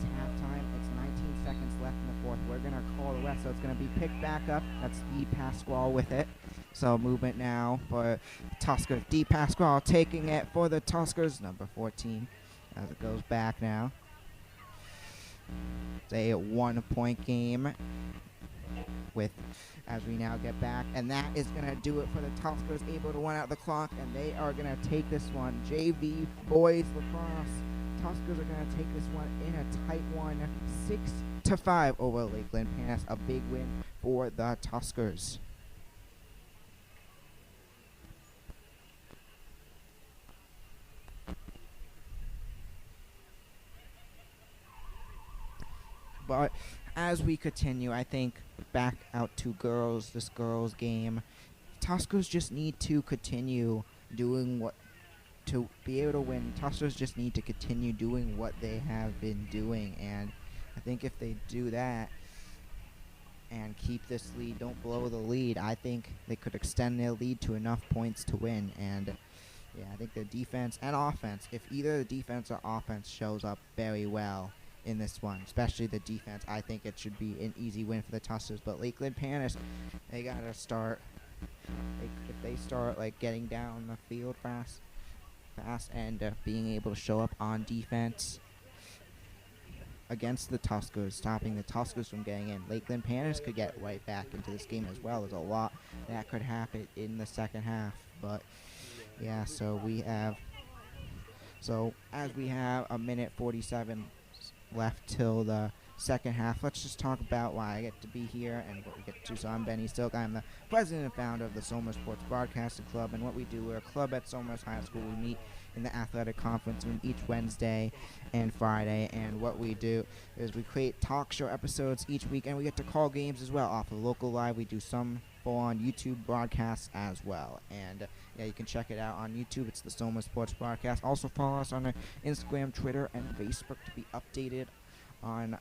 halftime. It's 19 seconds left in the fourth. We're gonna call the rest, so it's gonna be picked back up. That's D. Pasquale with it. So movement now for Tuskers. D. Pasquale taking it for the Tuskers, number 14, as it goes back now. It's a 1-point game with as we now get back, and that is going to do it for the Tuskers, able to run out the clock, and they are going to take this one. JV boys lacrosse, Tuskers are going to take this one in a tight one, 6-5 over Lakeland Panas, a big win for the Tuskers. But as we continue, I think back out to this girls game, Tuskers just need to continue doing what to be able to win. Tuskers just need to continue doing what they have been doing, and I think if they do that and keep this lead, don't blow the lead, I think they could extend their lead to enough points to win. And yeah, I think the defense and offense, if either the defense or offense shows up very well in this one, especially the defense, I think it should be an easy win for the Tuskers. But Lakeland Panas, they gotta start. If they start like getting down the field fast, and being able to show up on defense against the Tuskers, stopping the Tuskers from getting in, Lakeland Panas could get right back into this game as well. There's a lot that could happen in the second half, but yeah. So as we have a minute 47 left till the second half, let's just talk about why I get to be here and what we get to. So I'm Benny Silk. I'm the president and founder of the Somers Sports Broadcasting Club, and what we do, we're a club at Somers High School. We meet in the athletic conference room each Wednesday and Friday, and what we do is we create talk show episodes each week, and we get to call games as well off of local live. We do some full-on YouTube broadcasts as well, and yeah, you can check it out on YouTube. It's the Somers Sports Broadcast. Also follow us on Instagram, Twitter, and Facebook to be updated on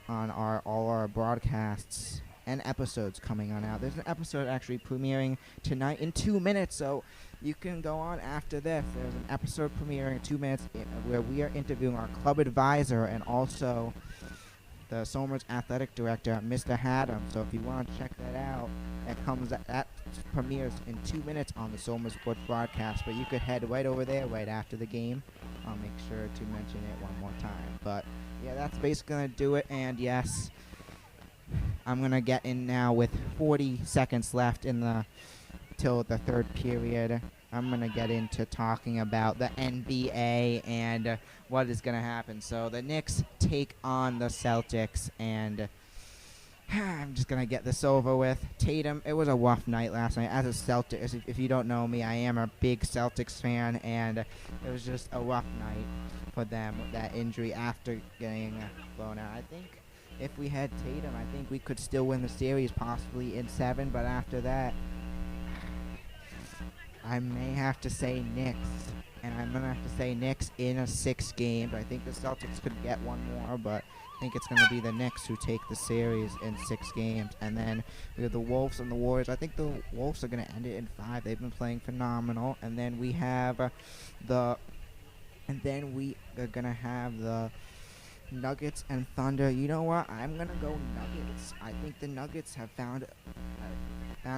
all our broadcasts and episodes coming on out. There's an episode actually premiering tonight in 2 minutes, so you can go on after this. There's an episode premiering in 2 minutes where we are interviewing our club advisor and also the Somers athletic director, Mr. Haddam. So if you want to check that out, that premieres in 2 minutes on the Somers Sports Broadcast. But you could head right over there right after the game. I'll make sure to mention it one more time. But yeah, that's basically going to do it. And yes, I'm going to get in now with 40 seconds left till the third period. I'm going to get into talking about the NBA and what is going to happen. So the Knicks take on the Celtics, and I'm just going to get this over with. Tatum, it was a rough night last night. As a Celtics, if you don't know me, I am a big Celtics fan, and it was just a rough night for them with that injury after getting blown out. I think if we had Tatum, I think we could still win the series, possibly in 7, but after that, I may have to say Knicks, and I'm going to have to say Knicks in a 6 games. I think the Celtics could get one more, but I think it's going to be the Knicks who take the series in 6 games. And then we have the Wolves and the Warriors. I think the Wolves are going to end it in 5. They've been playing phenomenal. And then we have we are going to have the Nuggets and Thunder. You know what? I'm going to go Nuggets. I think the Nuggets have found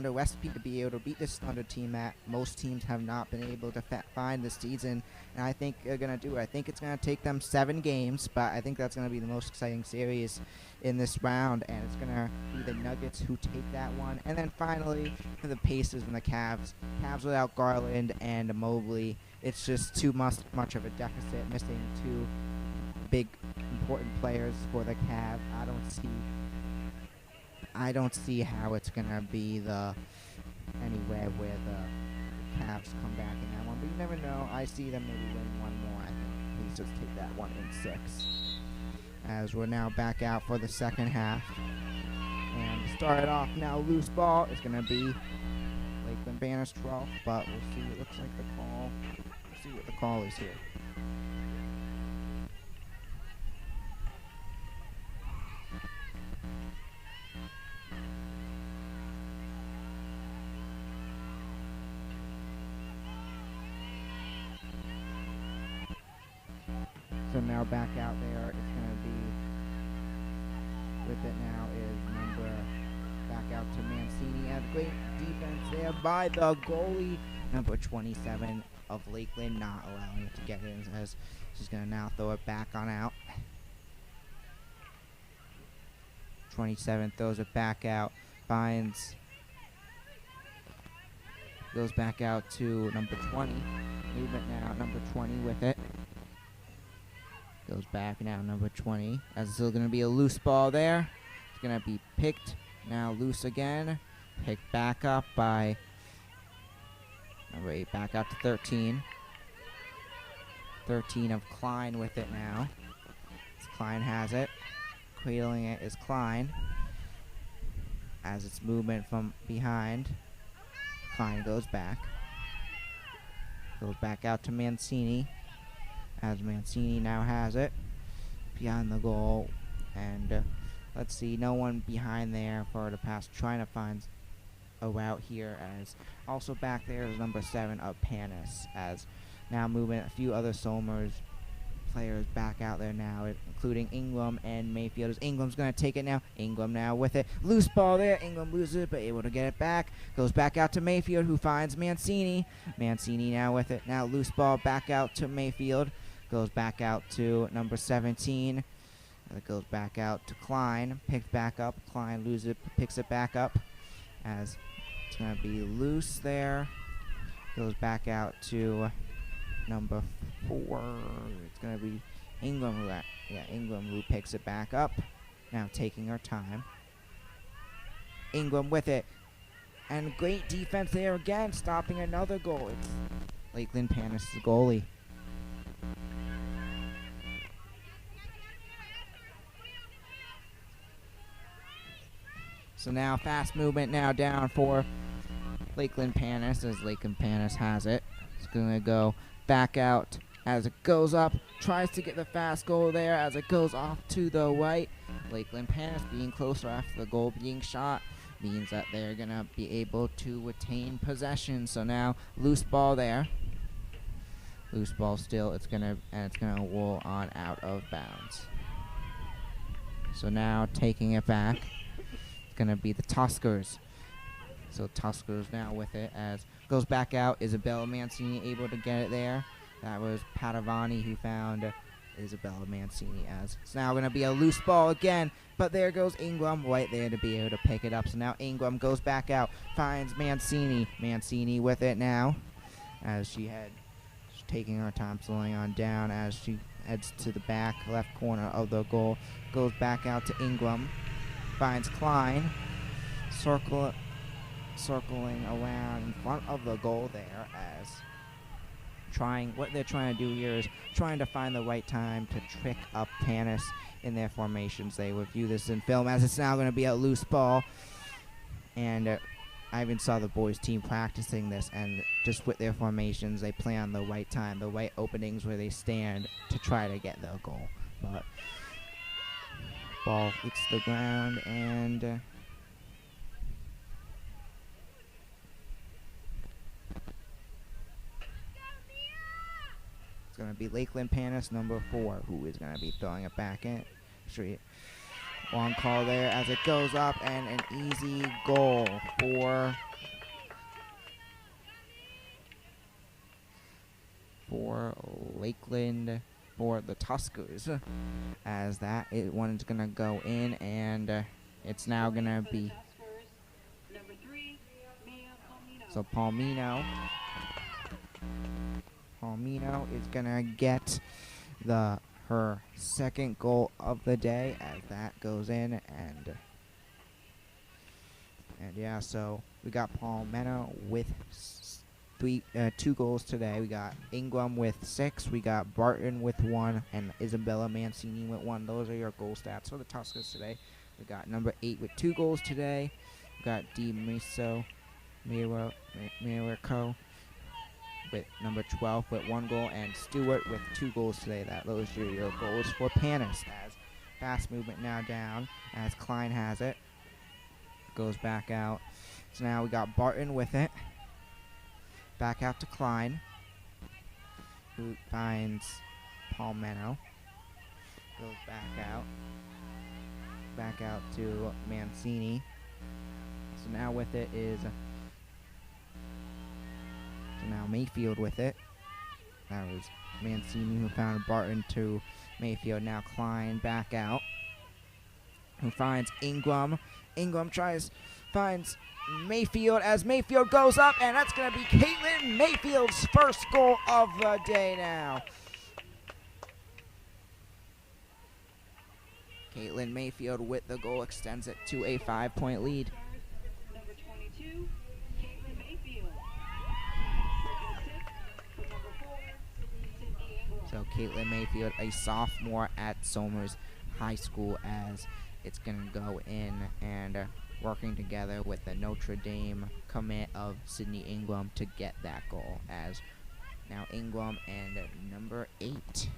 a recipe to be able to beat this Thunder team that most teams have not been able to find this season, and I think they're going to do it. I think it's going to take them 7 games, but I think that's going to be the most exciting series in this round, and it's going to be the Nuggets who take that one. And then finally, for the Pacers and the Cavs. Cavs without Garland and Mobley, it's just too much of a deficit, missing 2 big important players for the Cavs. I don't see how it's going to be anywhere where the Cavs come back in that one. But you never know. I see them maybe win one more. I think Pacers take that one in 6. As we're now back out for the second half. And to start it off now, loose ball is going to be Lakeland Panas 12. But we'll see. It looks like the call. We'll see what the call is here. So now back out there, it's going to be, with it now is back out to Mancini. And great defense there by the goalie, number 27 of Lakeland, not allowing it to get in, as she's going to now throw it back on out. 27 throws it back out, goes back out to number 20. Movement now, number 20 with it. Goes back now, number 20. That's still going to be a loose ball there. It's going to be picked. Now loose again. Picked back up by number 8. Back out to 13. 13 of Klein with it now. Klein has it. cradling it is Klein. As its movement from behind, Klein goes back. Goes back out to Mancini. As Mancini now has it behind the goal. And let's see, no one behind there for the pass. Trying to find a route here. As also back there is number 7 of Panas. As now moving a few other Somers players back out there now, including Ingram and Mayfield. As Ingram's going to take it now. Ingram now with it. Loose ball there. Ingram loses it, but able to get it back. Goes back out to Mayfield, who finds Mancini. Mancini now with it. Now loose ball back out to Mayfield. Goes back out to number 17. It goes back out to Klein. Picked back up. Klein loses it, picks it back up. As it's going to be loose there. Goes back out to number 4. It's going to be Ingram Ingram who picks it back up. Now taking her time. Ingram with it. And great defense there again, stopping another goal. It's Lakeland Panas, the goalie. So now fast movement now down for Lakeland Panas, as Lakeland Panas has it. It's going to go back out as it goes up. Tries to get the fast goal there as it goes off to the right. Lakeland Panas being closer after the goal being shot means that they're going to be able to retain possession. So now loose ball there. Loose ball still. It's going to roll on out of bounds. So now taking it back. It's going to be the Tuskers. So Tuskers now with it as goes back out. Isabella Mancini able to get it there. That was Padavani who found Isabella Mancini. As it's now going to be a loose ball again. But there goes Ingram right there to be able to pick it up. So now Ingram goes back out. Finds Mancini. Mancini with it now. As she's taking her time, slowing on down as she heads to the back left corner of the goal. Goes back out to Ingram. Finds Klein, circling around in front of the goal there, as what they're trying to do here is trying to find the right time to trick up Panas in their formations. They review this in film as it's now going to be a loose ball, and I even saw the boys team practicing this, and just with their formations they play on the right time, the right openings where they stand to try to get the goal. But ball hits the ground, and it's going to be Lakeland Panas, number 4, who is going to be throwing it back in. Long call there as it goes up, and an easy goal for Lakeland, for the Tuskers, as that one is going to go in, and it's now going to be so Palmino is going to get her second goal of the day as that goes in, and yeah, so we got Palmino with 2 goals today. We got Ingram with 6, we got Barton with 1, and Isabella Mancini with 1. Those are your goal stats for the Tuskers today. We got number 8 with 2 goals today. We got Miraco with number 12 with 1 goal, and Stewart with 2 goals today. Those are your goals for Panas. As fast movement now down as Klein has it. Goes back out. So now we got Barton with it. Back out to Klein, who finds Palmeno. Goes back out to Mancini. So now with it is now Mayfield with it. That was Mancini who found Barton to Mayfield. Now Klein back out, who finds Ingram. Ingram finds Mayfield as Mayfield goes up, and that's going to be Caitlin Mayfield's first goal of the day now. Caitlin Mayfield with the goal extends it to a 5-point lead. Number 22, Caitlin Mayfield. Number 4, Sydney Ingram. So Caitlin Mayfield, a sophomore at Somers High School, as it's going to go in and working together with the Notre Dame commit of Sydney Ingram to get that goal, as now Ingram and number 8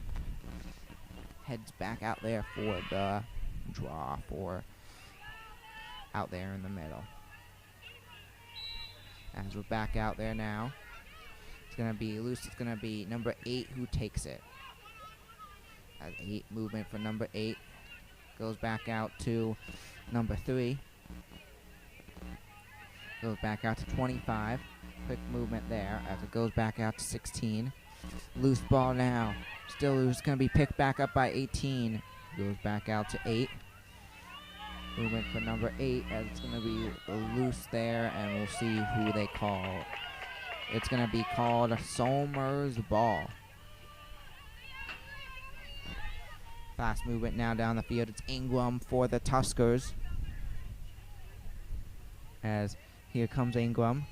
heads back out there for the draw for out there in the middle. As we're back out there now, it's going to be loose. It's going to be number 8 who takes it. As 8 movement for number 8 goes back out to number 3. Goes back out to 25. Quick movement there as it goes back out to 16. Loose ball now. Still loose. It's going to be picked back up by 18. Goes back out to 8. Movement for number 8 as it's going to be loose there, and we'll see who they call. It's going to be called Somers ball. Fast movement now down the field. It's Ingram for the Tuskers. As here comes Ingram,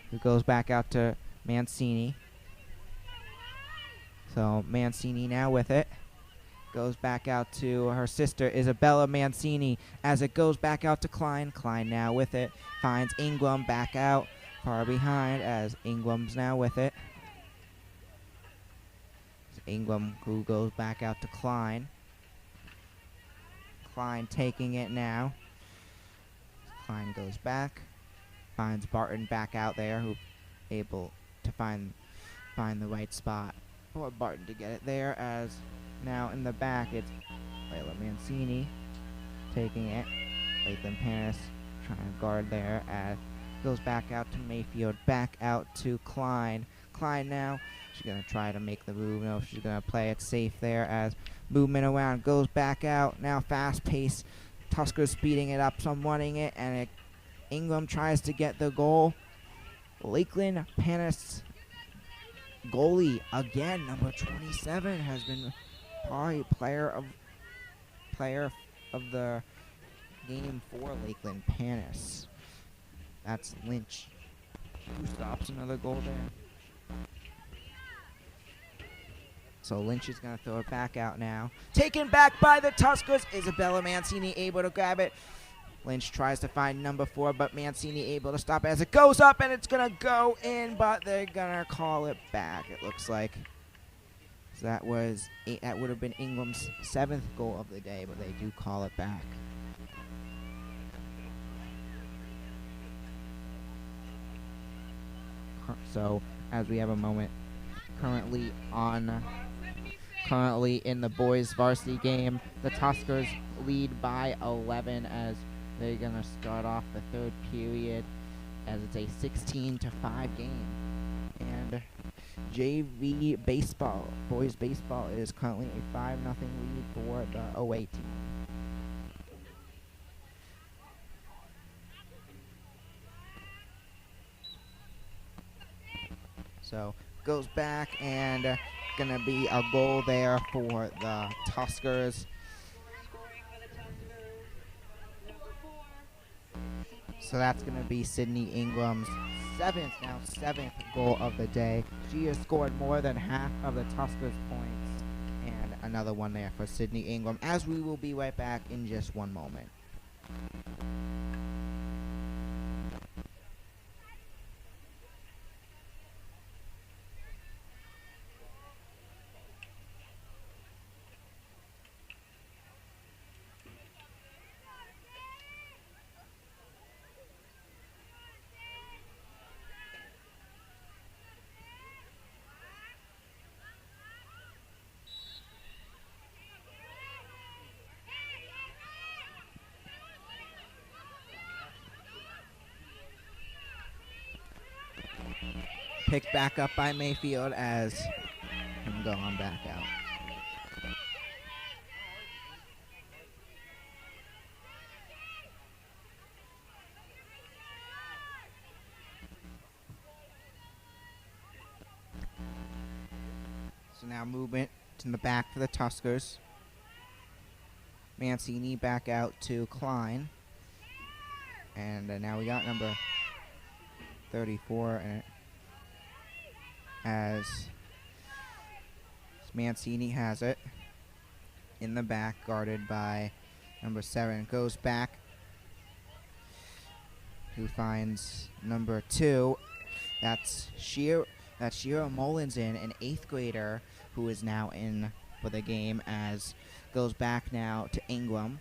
who goes back out to Mancini. So Mancini now with it. Goes back out to her sister, Isabella Mancini, as it goes back out to Klein. Klein now with it. Finds Ingram back out, far behind, as Ingram's now with it. Ingram who goes back out to Klein. Klein taking it now. Klein goes back. Finds Barton back out there, who able to find the right spot for Barton to get it there, as now in the back it's Layla Mancini taking it. Lakeland Panas trying to guard there, as goes back out to Mayfield, back out to Klein. Klein now, she's going to try to make the move. No, she's going to play it safe there, as movement around, goes back out. Now fast pace, Tuskers speeding it up, some running it, and Ingram tries to get the goal. Lakeland Panas goalie again, number 27, has been probably player of the game for Lakeland Panas. That's Lynch, who stops another goal there. So Lynch is going to throw it back out now. Taken back by the Tuskers. Isabella Mancini able to grab it. Lynch tries to find number 4, but Mancini able to stop as it goes up, and it's going to go in, but they're going to call it back, it looks like. So that would have been Ingram's 7th goal of the day, but they do call it back. So, as we have a moment, currently in the boys varsity game, the Tuskers lead by 11 as they're going to start off the 3rd period, as it's a 16-5 game. And JV baseball, boys baseball, is currently a 5-0 lead for the OA team. So goes back, and gonna be a goal there for the Tuskers. So that's gonna be Sydney Ingram's 7th goal of the day. She has scored more than half of the Tuskers' points, and another one there for Sydney Ingram, as we will be right back in just one moment. Picked back up by Mayfield as him go on back out. So now movement to the back for the Tuskers. Mancini back out to Klein. And now we got number 34 in it, as Mancini has it. in the back, guarded by number 7. Goes back, who finds number 2. That's Shira Mullins, an 8th grader who is now in for the game, as goes back now to Ingram.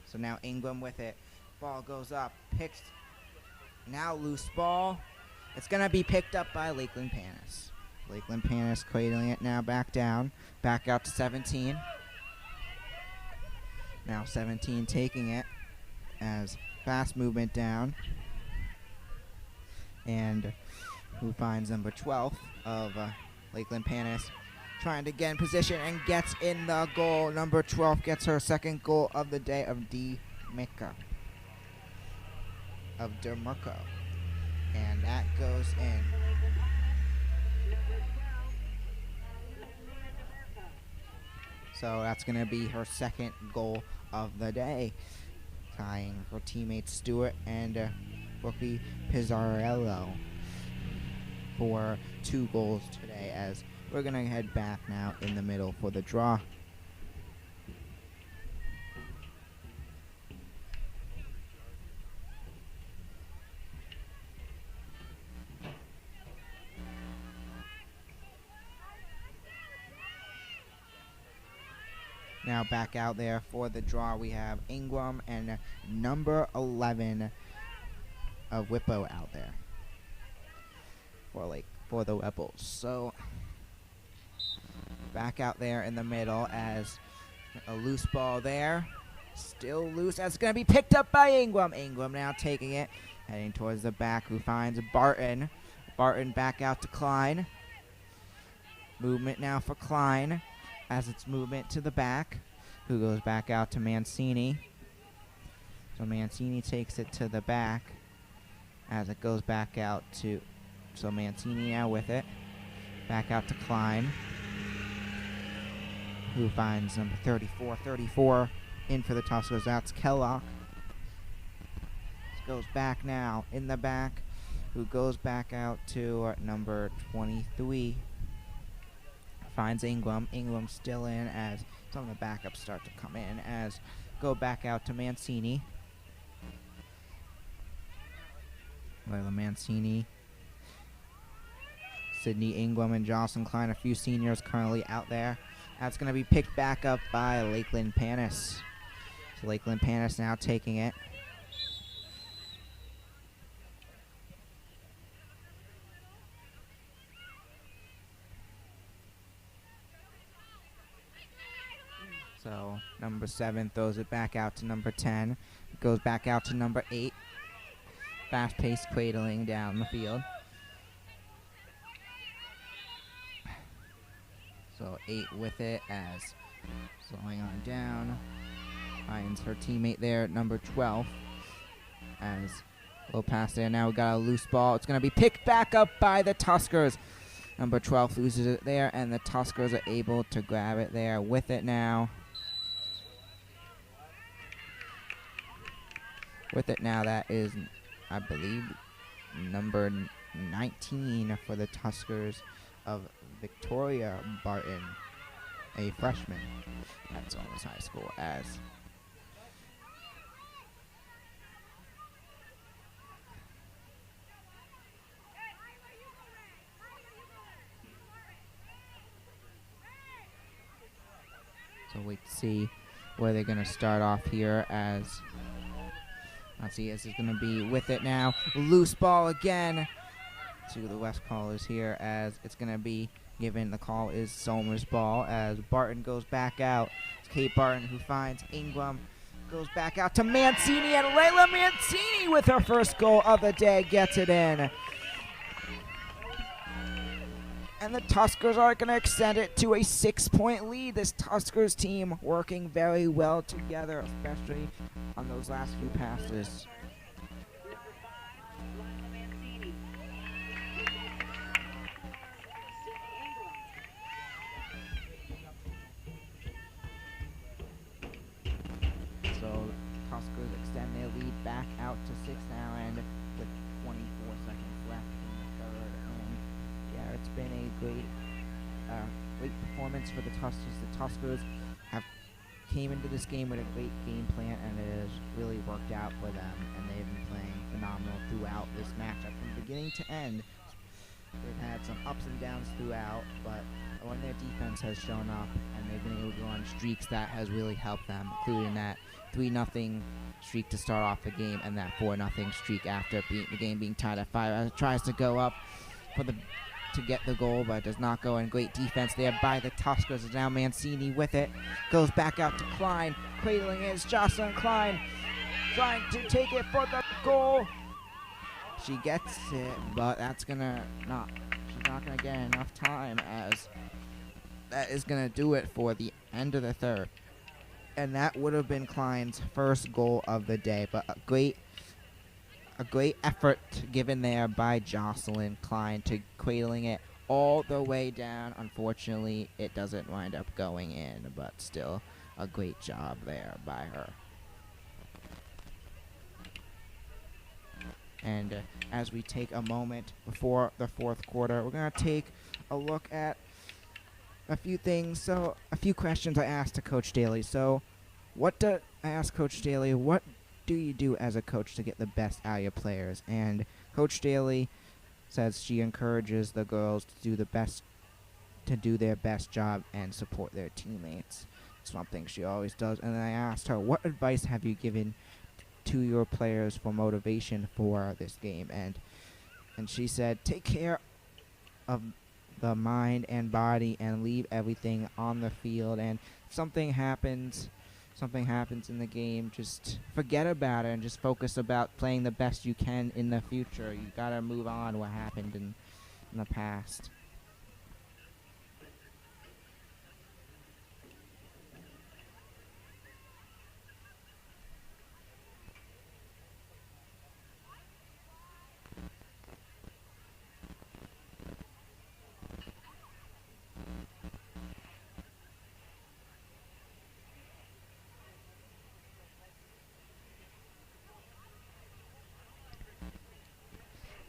So now Ingram with it. Ball goes up, picks, now loose ball. It's going to be picked up by Lakeland Panas. Lakeland Panas cradling it now back down, back out to 17. Now 17 taking it as fast movement down. And who finds number 12 of Lakeland Panas, trying to get in position and gets in the goal. Number 12 gets her second goal of the day of DeMarco. And that goes in. So that's going to be her second goal of the day, tying her teammates Stewart and rookie Pizzarello for 2 goals today, as we're going to head back now in the middle for the draw. Now back out there for the draw, we have Ingram and number 11 of Whippo out there for the Rebels. So back out there in the middle, as a loose ball there, still loose, as it's going to be picked up by Ingram. Ingram now taking it, heading towards the back, who finds Barton. Barton back out to Klein. Movement now for Klein, as it's movement to the back, who goes back out to Mancini. So Mancini takes it to the back, as it goes back out to, so Mancini now with it, back out to Klein, who finds number 34 in for the Tuskers. That's Kellogg. This goes back now in the back, who goes back out to number 23. Finds Ingram. Ingram still in, as some of the backups start to come in, as go back out to Mancini. Layla Mancini, Sydney Ingram, and Jocelyn Klein, a few seniors currently out there. That's going to be picked back up by Lakeland Panas. So Lakeland Panas now taking it. So number 7 throws it back out to number 10. It goes back out to number 8. Fast-paced cradling down the field. So 8 with it, as slowing on down. Finds her teammate there at number 12. As low pass there. Now we got a loose ball. It's going to be picked back up by the Tuskers. Number 12 loses it there, and the Tuskers are able to grab it there with it now. With it now, that is, I believe, number 19 for the Tuskers of Victoria Barton, a freshman at Somers High School, as so wait to see where they're going to start off here, as let's see, this is going to be with it now. Loose ball again to the West Callers here, as it's going to be given. The call is Somers' ball, as Barton goes back out. It's Kate Barton who finds Ingram. Goes back out to Mancini, and Layla Mancini with her first goal of the day gets it in. And the Tuskers are going to extend it to a 6-point lead. This Tuskers team working very well together, especially on those last few passes. So Tuskers extend their lead back out to 6 now, and with 24 seconds left in the third. And yeah, it's been a great performance performance for the Tuskers. The Tuskers have came into this game with a great game plan, and it has really worked out for them, and they've been playing phenomenal throughout this matchup from beginning to end. They've had some ups and downs throughout, but when their defense has shown up and they've been able to go on streaks, that has really helped them, including that 3-0 streak to start off the game and that 4-0 streak after the game being tied at 5. As it tries to go up to get the goal, but does not go in. Great defense there by the Tuskers. Is now Mancini with it. Goes back out to Klein. Cradling is Jocelyn Klein trying to take it for the goal. She gets it, but she's not gonna get enough time, as that is gonna do it for the end of the third. And that would have been Klein's first goal of the day, but a great effort given there by Jocelyn Klein to cradling it all the way down. Unfortunately, it doesn't wind up going in, but still a great job there by her. And as we take a moment before the fourth quarter, we're going to take a look at a few things. So, a few questions I asked to Coach Daly. So, I asked Coach Daly, what do you do as a coach to get the best out of your players? And Coach Daly says she encourages the girls to do their best job and support their teammates. It's something she always does. And then I asked her, what advice have you given to your players for motivation for this game? And she said, take care of the mind and body and leave everything on the field, and if something happens in the game, just forget about it and just focus about playing the best you can in the future. You gotta move on what happened in the past.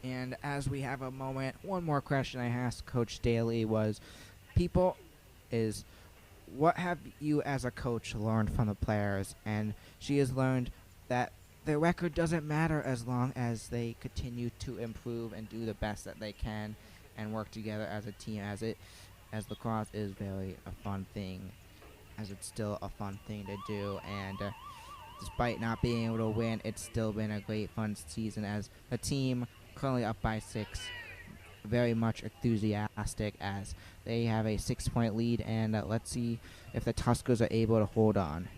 And as we have a moment, one more question I asked Coach Daly was, what have you as a coach learned from the players? And she has learned that their record doesn't matter as long as they continue to improve and do the best that they can and work together as a team, as lacrosse is very a fun thing, as it's still a fun thing to do. And despite not being able to win, it's still been a great fun season, as the team currently up by 6, very much enthusiastic as they have a 6-point lead, and let's see if the Tuskers are able to hold on.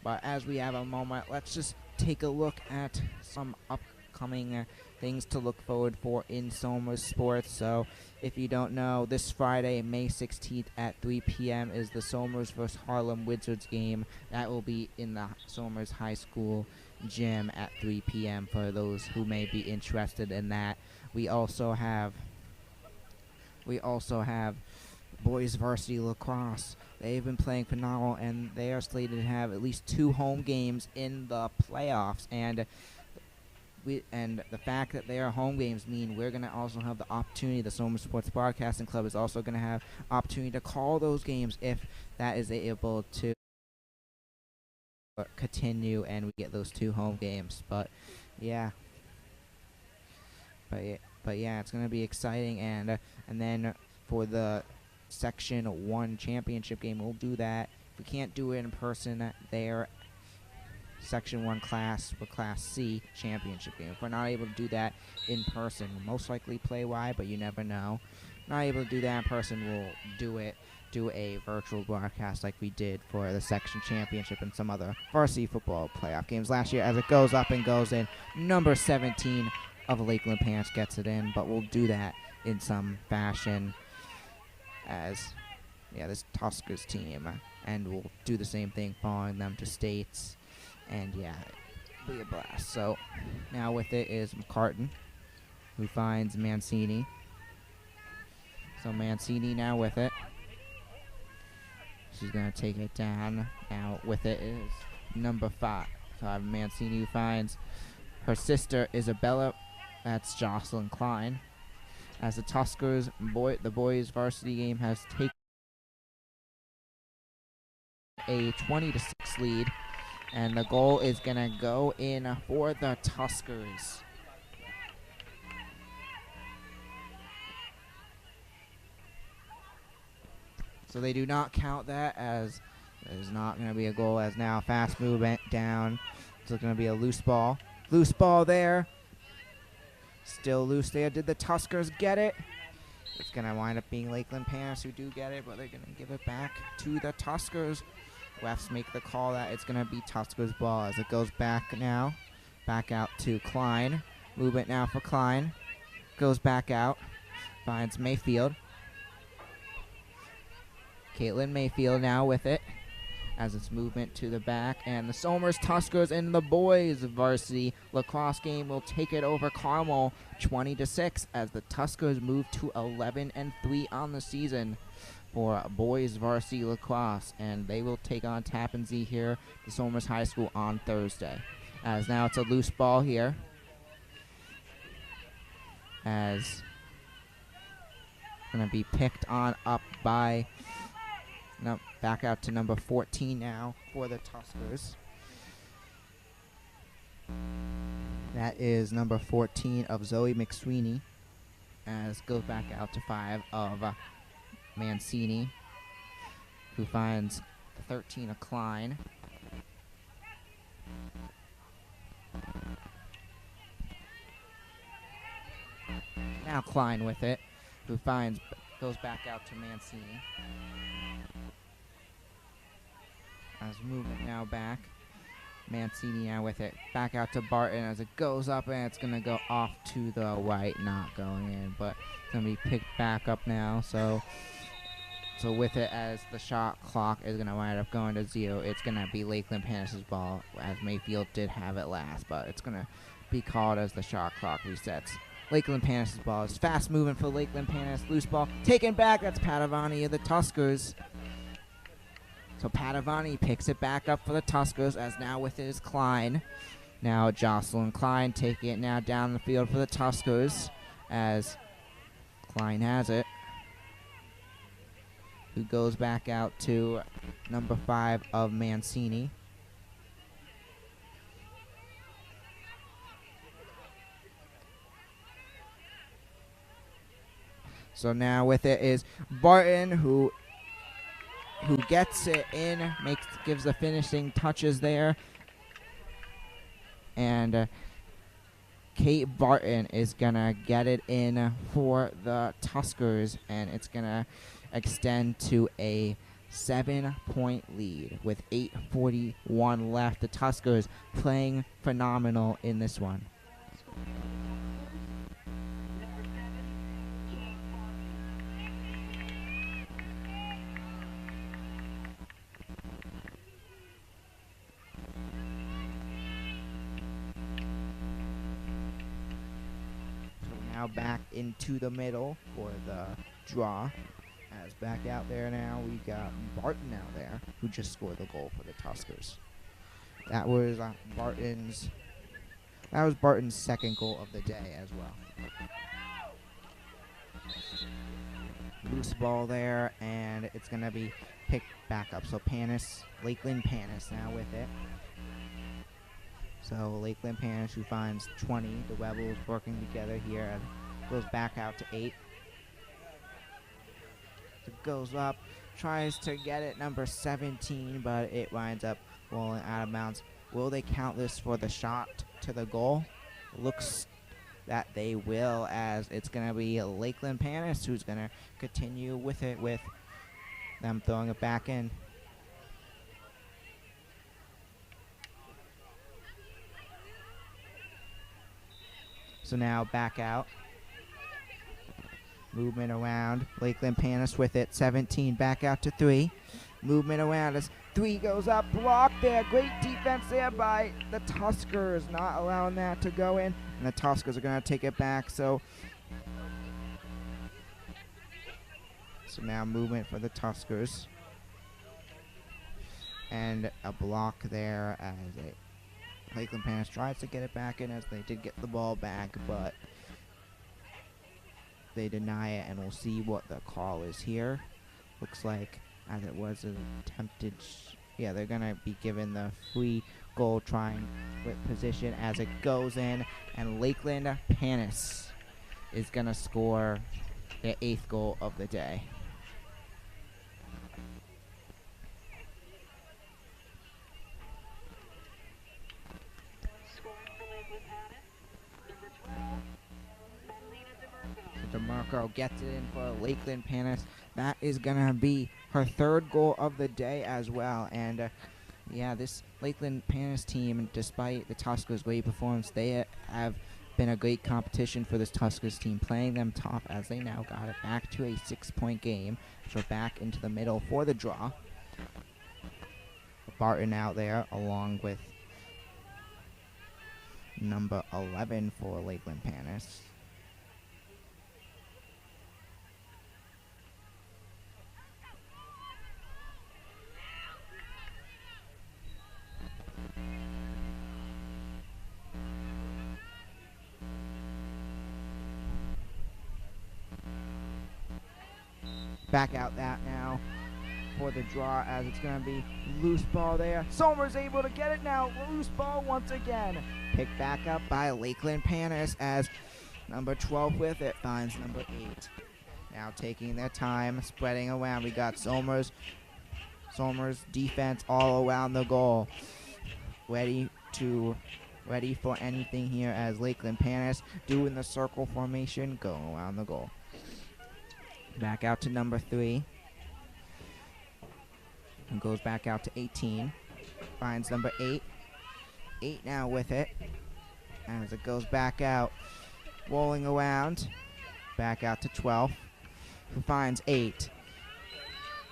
But as we have a moment, let's just take a look at some upcoming things to look forward for in Somers sports. So if you don't know, this Friday, May 16th at 3 p.m. is the Somers vs. Harlem Wizards game. That will be in the Somers High School gym at 3 p.m. for those who may be interested in that. We also have boys varsity lacrosse. They've been playing phenomenal, and they are slated to have at least 2 home games in the playoffs. And the fact that they are home games mean we're going to also have the opportunity, the Somers Sports Broadcasting Club is also going to have opportunity to call those games if that is able to continue and we get those 2 home games. But yeah, it's going to be exciting. And then for the Section 1 championship game, we'll do that. If we can't do it in person, there Section 1 class or Class C championship game. If we're not able to do that in person, we'll most likely play Y, but you never know. Not able to do that in person, we'll do a virtual broadcast like we did for the section championship and some other varsity football playoff games last year. As it goes up and goes in, number 17 of Lakeland Panas gets it in, but we'll do that in some fashion as this Tuskers team, and we'll do the same thing following them to states. And it'll be a blast. So now with it is McCartan, who finds Mancini. So Mancini now with it. She's going to take it down. Now with it is number 5. Mancini, who finds her sister Isabella. That's Jocelyn Klein. As the Tuskers, the boys varsity game has taken a 20-6 lead. And the goal is going to go in for the Tuskers. So they do not count that, as there's not going to be a goal, as now fast movement down. So it's going to be a loose ball. Loose ball there. Still loose there. Did the Tuskers get it? It's going to wind up being Lakeland Panas who do get it, but they're going to give it back to the Tuskers. Refs make the call that it's going to be Tuskers' ball as it goes back now. Back out to Klein. Movement now for Klein. Goes back out. Finds Mayfield. Caitlin Mayfield now with it as it's movement to the back. And the Somers Tuskers in the boys varsity lacrosse game will take it over Carmel 20-6 as the Tuskers move to 11-3 on the season for boys varsity lacrosse. And they will take on Tappan Zee here, the Somers High School, on Thursday. As now it's a loose ball here. As going to be picked on up by... No, back out to number 14 now for the Tuskers. That is number 14 of Zoe McSweeney. As goes back out to 5 of Mancini, who finds the 13 of Klein. Now Klein with it, who finds, goes back out to Mancini. As movement now back. Mancini now with it. Back out to Barton as it goes up, and it's going to go off to the right, not going in, but it's going to be picked back up now. So with it, as the shot clock is going to wind up going to 0, it's going to be Lakeland Panas' ball, as Mayfield did have it last, but it's going to be called as the shot clock resets. Lakeland Panas' ball is fast moving for Lakeland Panas. Loose ball taken back. That's Padavani of the Tuskers. So Padavani picks it back up for the Tuskers, as now with it is Klein. Now Jocelyn Klein taking it now down the field for the Tuskers, as Klein has it. Who goes back out to number 5 of Mancini. So now with it is Barton, who gets it in, gives the finishing touches there. And Kate Barton is going to get it in for the Tuskers, and it's going to extend to a 7-point lead with 8:41 left. The Tuskers playing phenomenal in this one. Now back into the middle for the draw. As back out there now, we got Barton out there, who just scored the goal for the Tuskers. That was Barton's second goal of the day as well. Loose ball there, and it's going to be picked back up. So Lakeland Panas now with it. So Lakeland Panas, who finds 20. The Rebels working together here, and goes back out to 8. It goes up, tries to get it, number 17, but it winds up rolling out of bounds. Will they count this for the shot to the goal? Looks that they will, as it's going to be Lakeland Panas who's going to continue with it, with them throwing it back in. So now back out. Movement around. Lakeland Panas with it. 17 back out to 3. Movement around as 3 goes up. Blocked there. Great defense there by the Tuskers. Not allowing that to go in. And the Tuskers are going to take it back. So now movement for the Tuskers. And a block there as Lakeland Panas tries to get it back in, as they did get the ball back, but they deny it, and we'll see what the call is here. Looks like, as it was an attempted yeah, they're gonna be given the free goal trying with position as it goes in, and Lakeland Panas is gonna score their 8th goal of the day. DeMarco gets it in for Lakeland Panas. That is gonna be her 3rd goal of the day as well. And yeah, this Lakeland Panas team, despite the Tuskers' great performance, they have been a great competition for this Tuskers team, playing them tough as they now got it back to a 6-point game. So back into the middle for the draw. Barton out there along with number 11 for Lakeland Panas. Back out that now for the draw as it's going to be loose ball there. Somers able to get it now. Loose ball once again. Picked back up by Lakeland Panas as number 12 with it finds number 8. Now taking their time, spreading around. We got Somers defense all around the goal. Ready for anything here as Lakeland Panas doing the circle formation, going around the goal. Back out to number 3. And goes back out to 18. Finds number 8. 8 now with it. As it goes back out. Rolling around. Back out to 12. Who finds 8.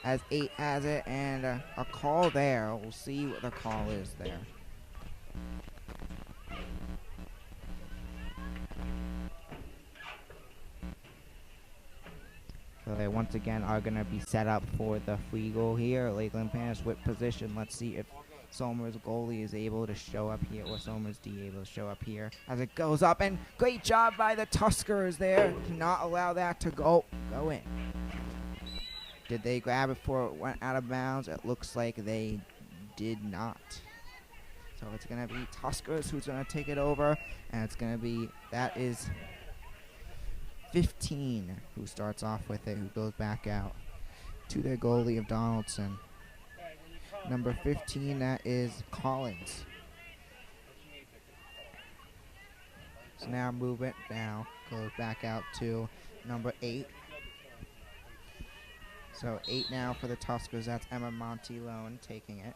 As 8 has it, and a call there. We'll see what the call is there. So they once again are going to be set up for the free goal here. Lakeland Panas with position. Let's see if Somers' goalie is able to show up here, or Somers D able to show up here as it goes up. And great job by the Tuskers there to not allow that to go in. Did they grab it before it went out of bounds? It looks like they did not. So it's going to be Tuskers who's going to take it over, and it's going to be, that is 15 who starts off with it, who goes back out to their goalie of Donaldson. Number 15, that is Collins. So now movement now goes back out to number 8. So 8 now for the Tuskers. That's Emma Montilone taking it,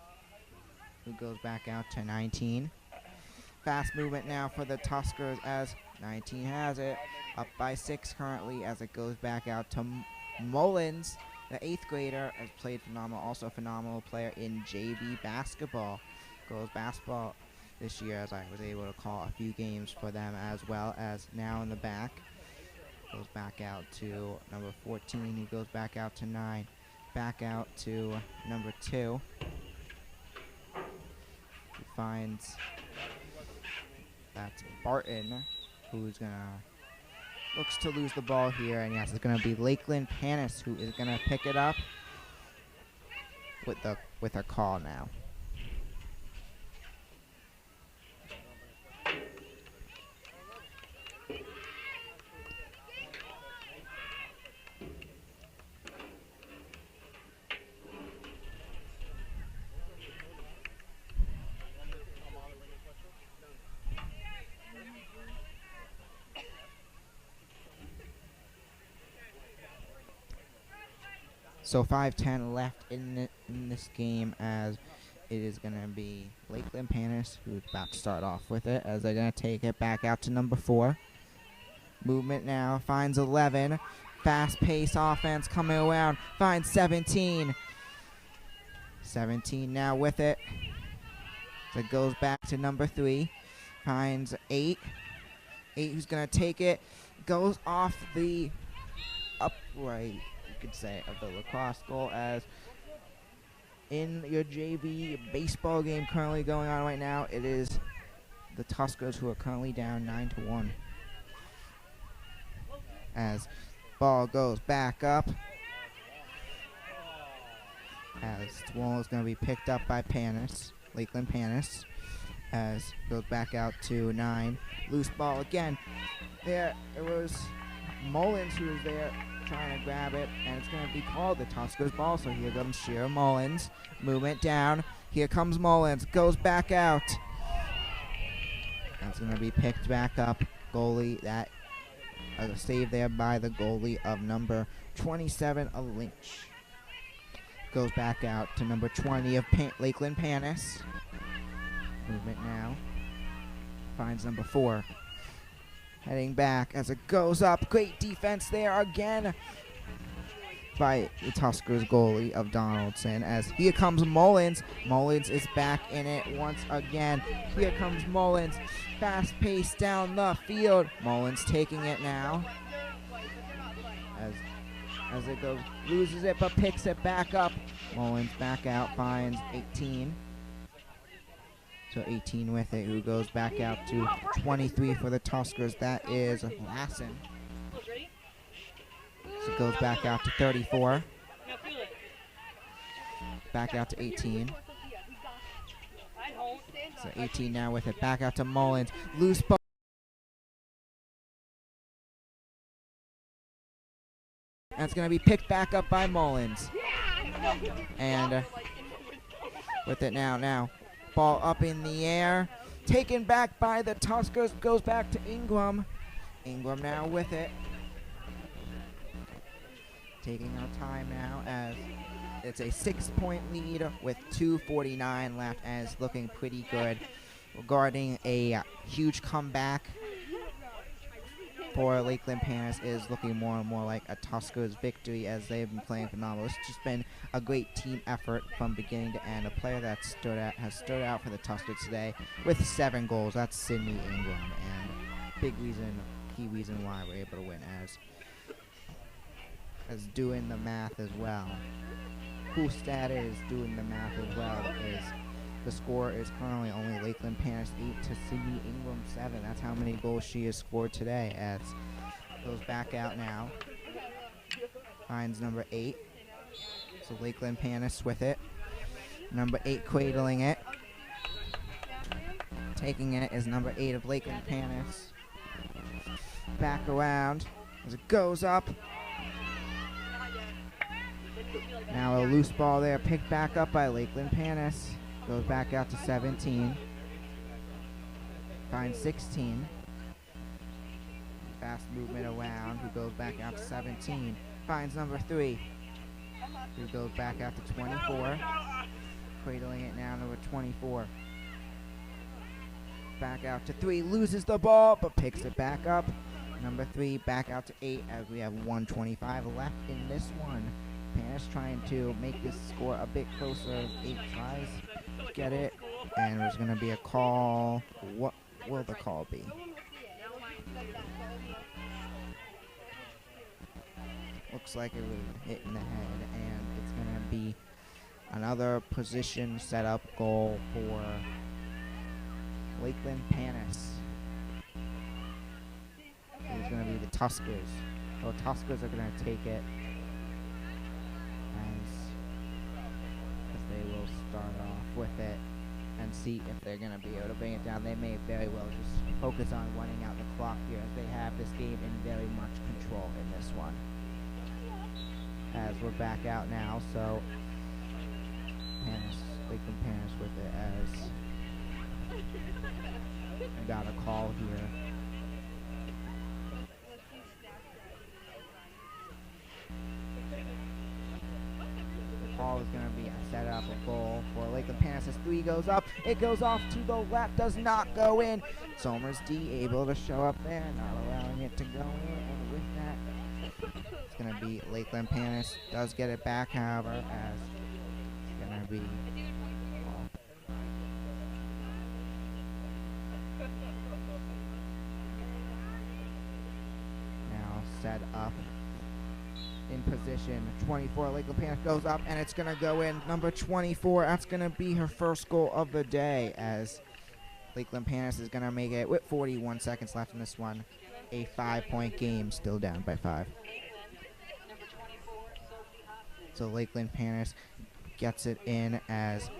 who goes back out to 19. Fast movement now for the Tuskers as 19 has it. Up by 6 currently as it goes back out to Mullins. The 8th grader has played phenomenal, also a phenomenal player in JV basketball. Girls basketball this year, as I was able to call a few games for them, as well as now in the back. Goes back out to number 14, who goes back out to 9. Back out to number 2. He finds, that's Barton, who's looks to lose the ball here, and yes, it's gonna be Lakeland Panas who is gonna pick it up with a call now. So 5:10 left in this game, as it is going to be Lakeland Panas who's about to start off with it, as they're going to take it back out to number 4. Movement now, finds 11. Fast-paced offense coming around, finds 17. 17 now with it. So it goes back to number 3. Finds 8. 8 who's going to take it. Goes off the upright, could say, of the lacrosse goal, as in your JV baseball game currently going on right now, it is the Tuskers who are currently down 9-1. As ball goes back up. as the ball is going to be picked up by Panas, Lakeland Panas, as goes back out to 9. Loose ball again. There, it was Mullins who was there trying to grab it, and it's going to be called the Tuskers ball. So here comes Shira Mullins. Movement down. Here comes Mullins. Goes back out. That's going to be picked back up. Goalie, that save there by the goalie of number 27, a Lynch. Goes back out to number 20 of Lakeland Panas. Movement now. Finds number 4. Heading back as it goes up. Great defense there again by the Tuskers goalie of Donaldson. As here comes Mullins. Mullins is back in it once again. Here comes Mullins. Fast pace down the field. Mullins taking it now. As it goes, loses it but picks it back up. Mullins back out, finds 18. So 18 with it, who goes back out to 23 for the Tuskers. That is Lassen. So it goes back out to 34. Back out to 18. So 18 now with it. Back out to Mullins. Loose ball. And it's going to be picked back up by Mullins. And with it now. Ball up in the air. Taken back by the Tuskers. Goes back to Ingram. Ingram now with it. Taking our time now as it's a 6-point lead with 2:49 left, and it's looking pretty good regarding a huge comeback for Lakeland Panas. Is looking more and more like a Tuskers victory as they've been playing phenomenal. It's just been a great team effort from beginning to end. A player that has stood out for the Tuskers today with 7 goals. That's Sydney Ingram, and key reason why we're able to win as doing the math as well. Cool stat is doing the math as well is the score is currently only Lakeland Panas 8 to Sydney Ingram 7. That's how many goals she has scored today. As goes back out now. Finds number 8. So Lakeland Panas with it. Number 8 cradling it. Taking it is number 8 of Lakeland Panas. Back around as it goes up. Now a loose ball there, picked back up by Lakeland Panas. Goes back out to 17. Finds 16. Fast movement around, who goes back out to 17. Finds number 3, who goes back out to 24. Cradling it now, number 24. Back out to 3, loses the ball, but picks it back up. Number 3 back out to 8 as we have 1:25 left in this one. Panas trying to make this score a bit closer. 8 tries to get it, and there's going to be a call. What will the call be? Looks like it was hit in the head, and it's going to be another position setup goal for Lakeland Panas. It's going to be the Tuskers. So Tuskers are going to take it as they will start off with it and see if they're going to be able to bring it down. They may very well just focus on running out the clock here as they have this game in very much control in this one. As we're back out now, so Lakeland Panas with it as we got a call here. The call is going to be a set up a goal for Lakeland Panas as 3 goes up. It goes off to the left, does not go in. Somers D able to show up there, not allowing it to go in, and with that, it's going to be Lakeland Panas. Does get it back, however, as it's going to be now set up in position. 24, Lakeland Panas goes up, and it's going to go in. Number 24, that's going to be her first goal of the day, as Lakeland Panas is going to make it with 41 seconds left in this one. A 5-point game, still down by 5. So Lakeland Panas gets it in as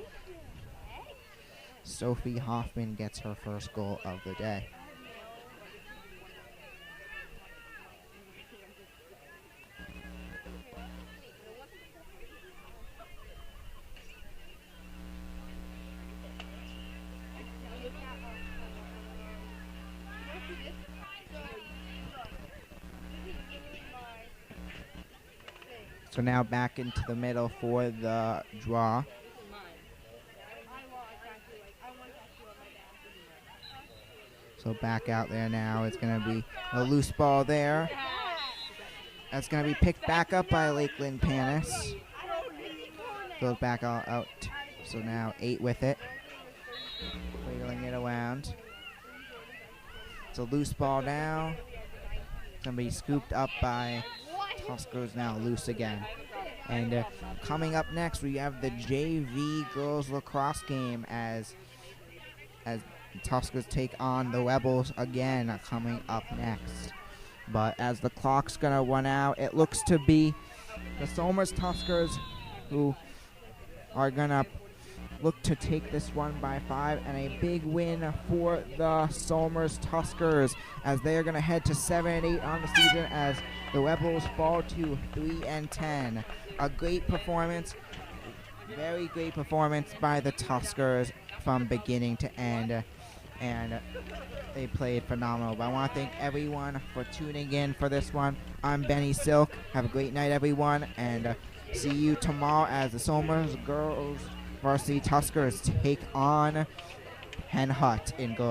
Sophie Hoffman gets her first goal of the day. So now back into the middle for the draw. So back out there now. It's going to be a loose ball there. That's going to be picked back up by Lakeland Panas. Goes back out. So now 8 with it. Wheeling it around. It's a loose ball now. It's going to be scooped up by Tuskers, now loose again. And coming up next, we have the JV girls lacrosse game as Tuskers take on the Rebels again coming up next. But as the clock's going to run out, it looks to be the Somers Tuskers who are going to look to take this one by 5, and a big win for the Somers Tuskers as they are going to head to 7-8 on the season as the Rebels fall to 3-10. A great performance, very great performance by the Tuskers from beginning to end, and they played phenomenal. But I want to thank everyone for tuning in for this one. I'm Benny Silk. Have a great night, everyone, and see you tomorrow as the Somers girls Varsity Tuskers take on Hen Hut in girls.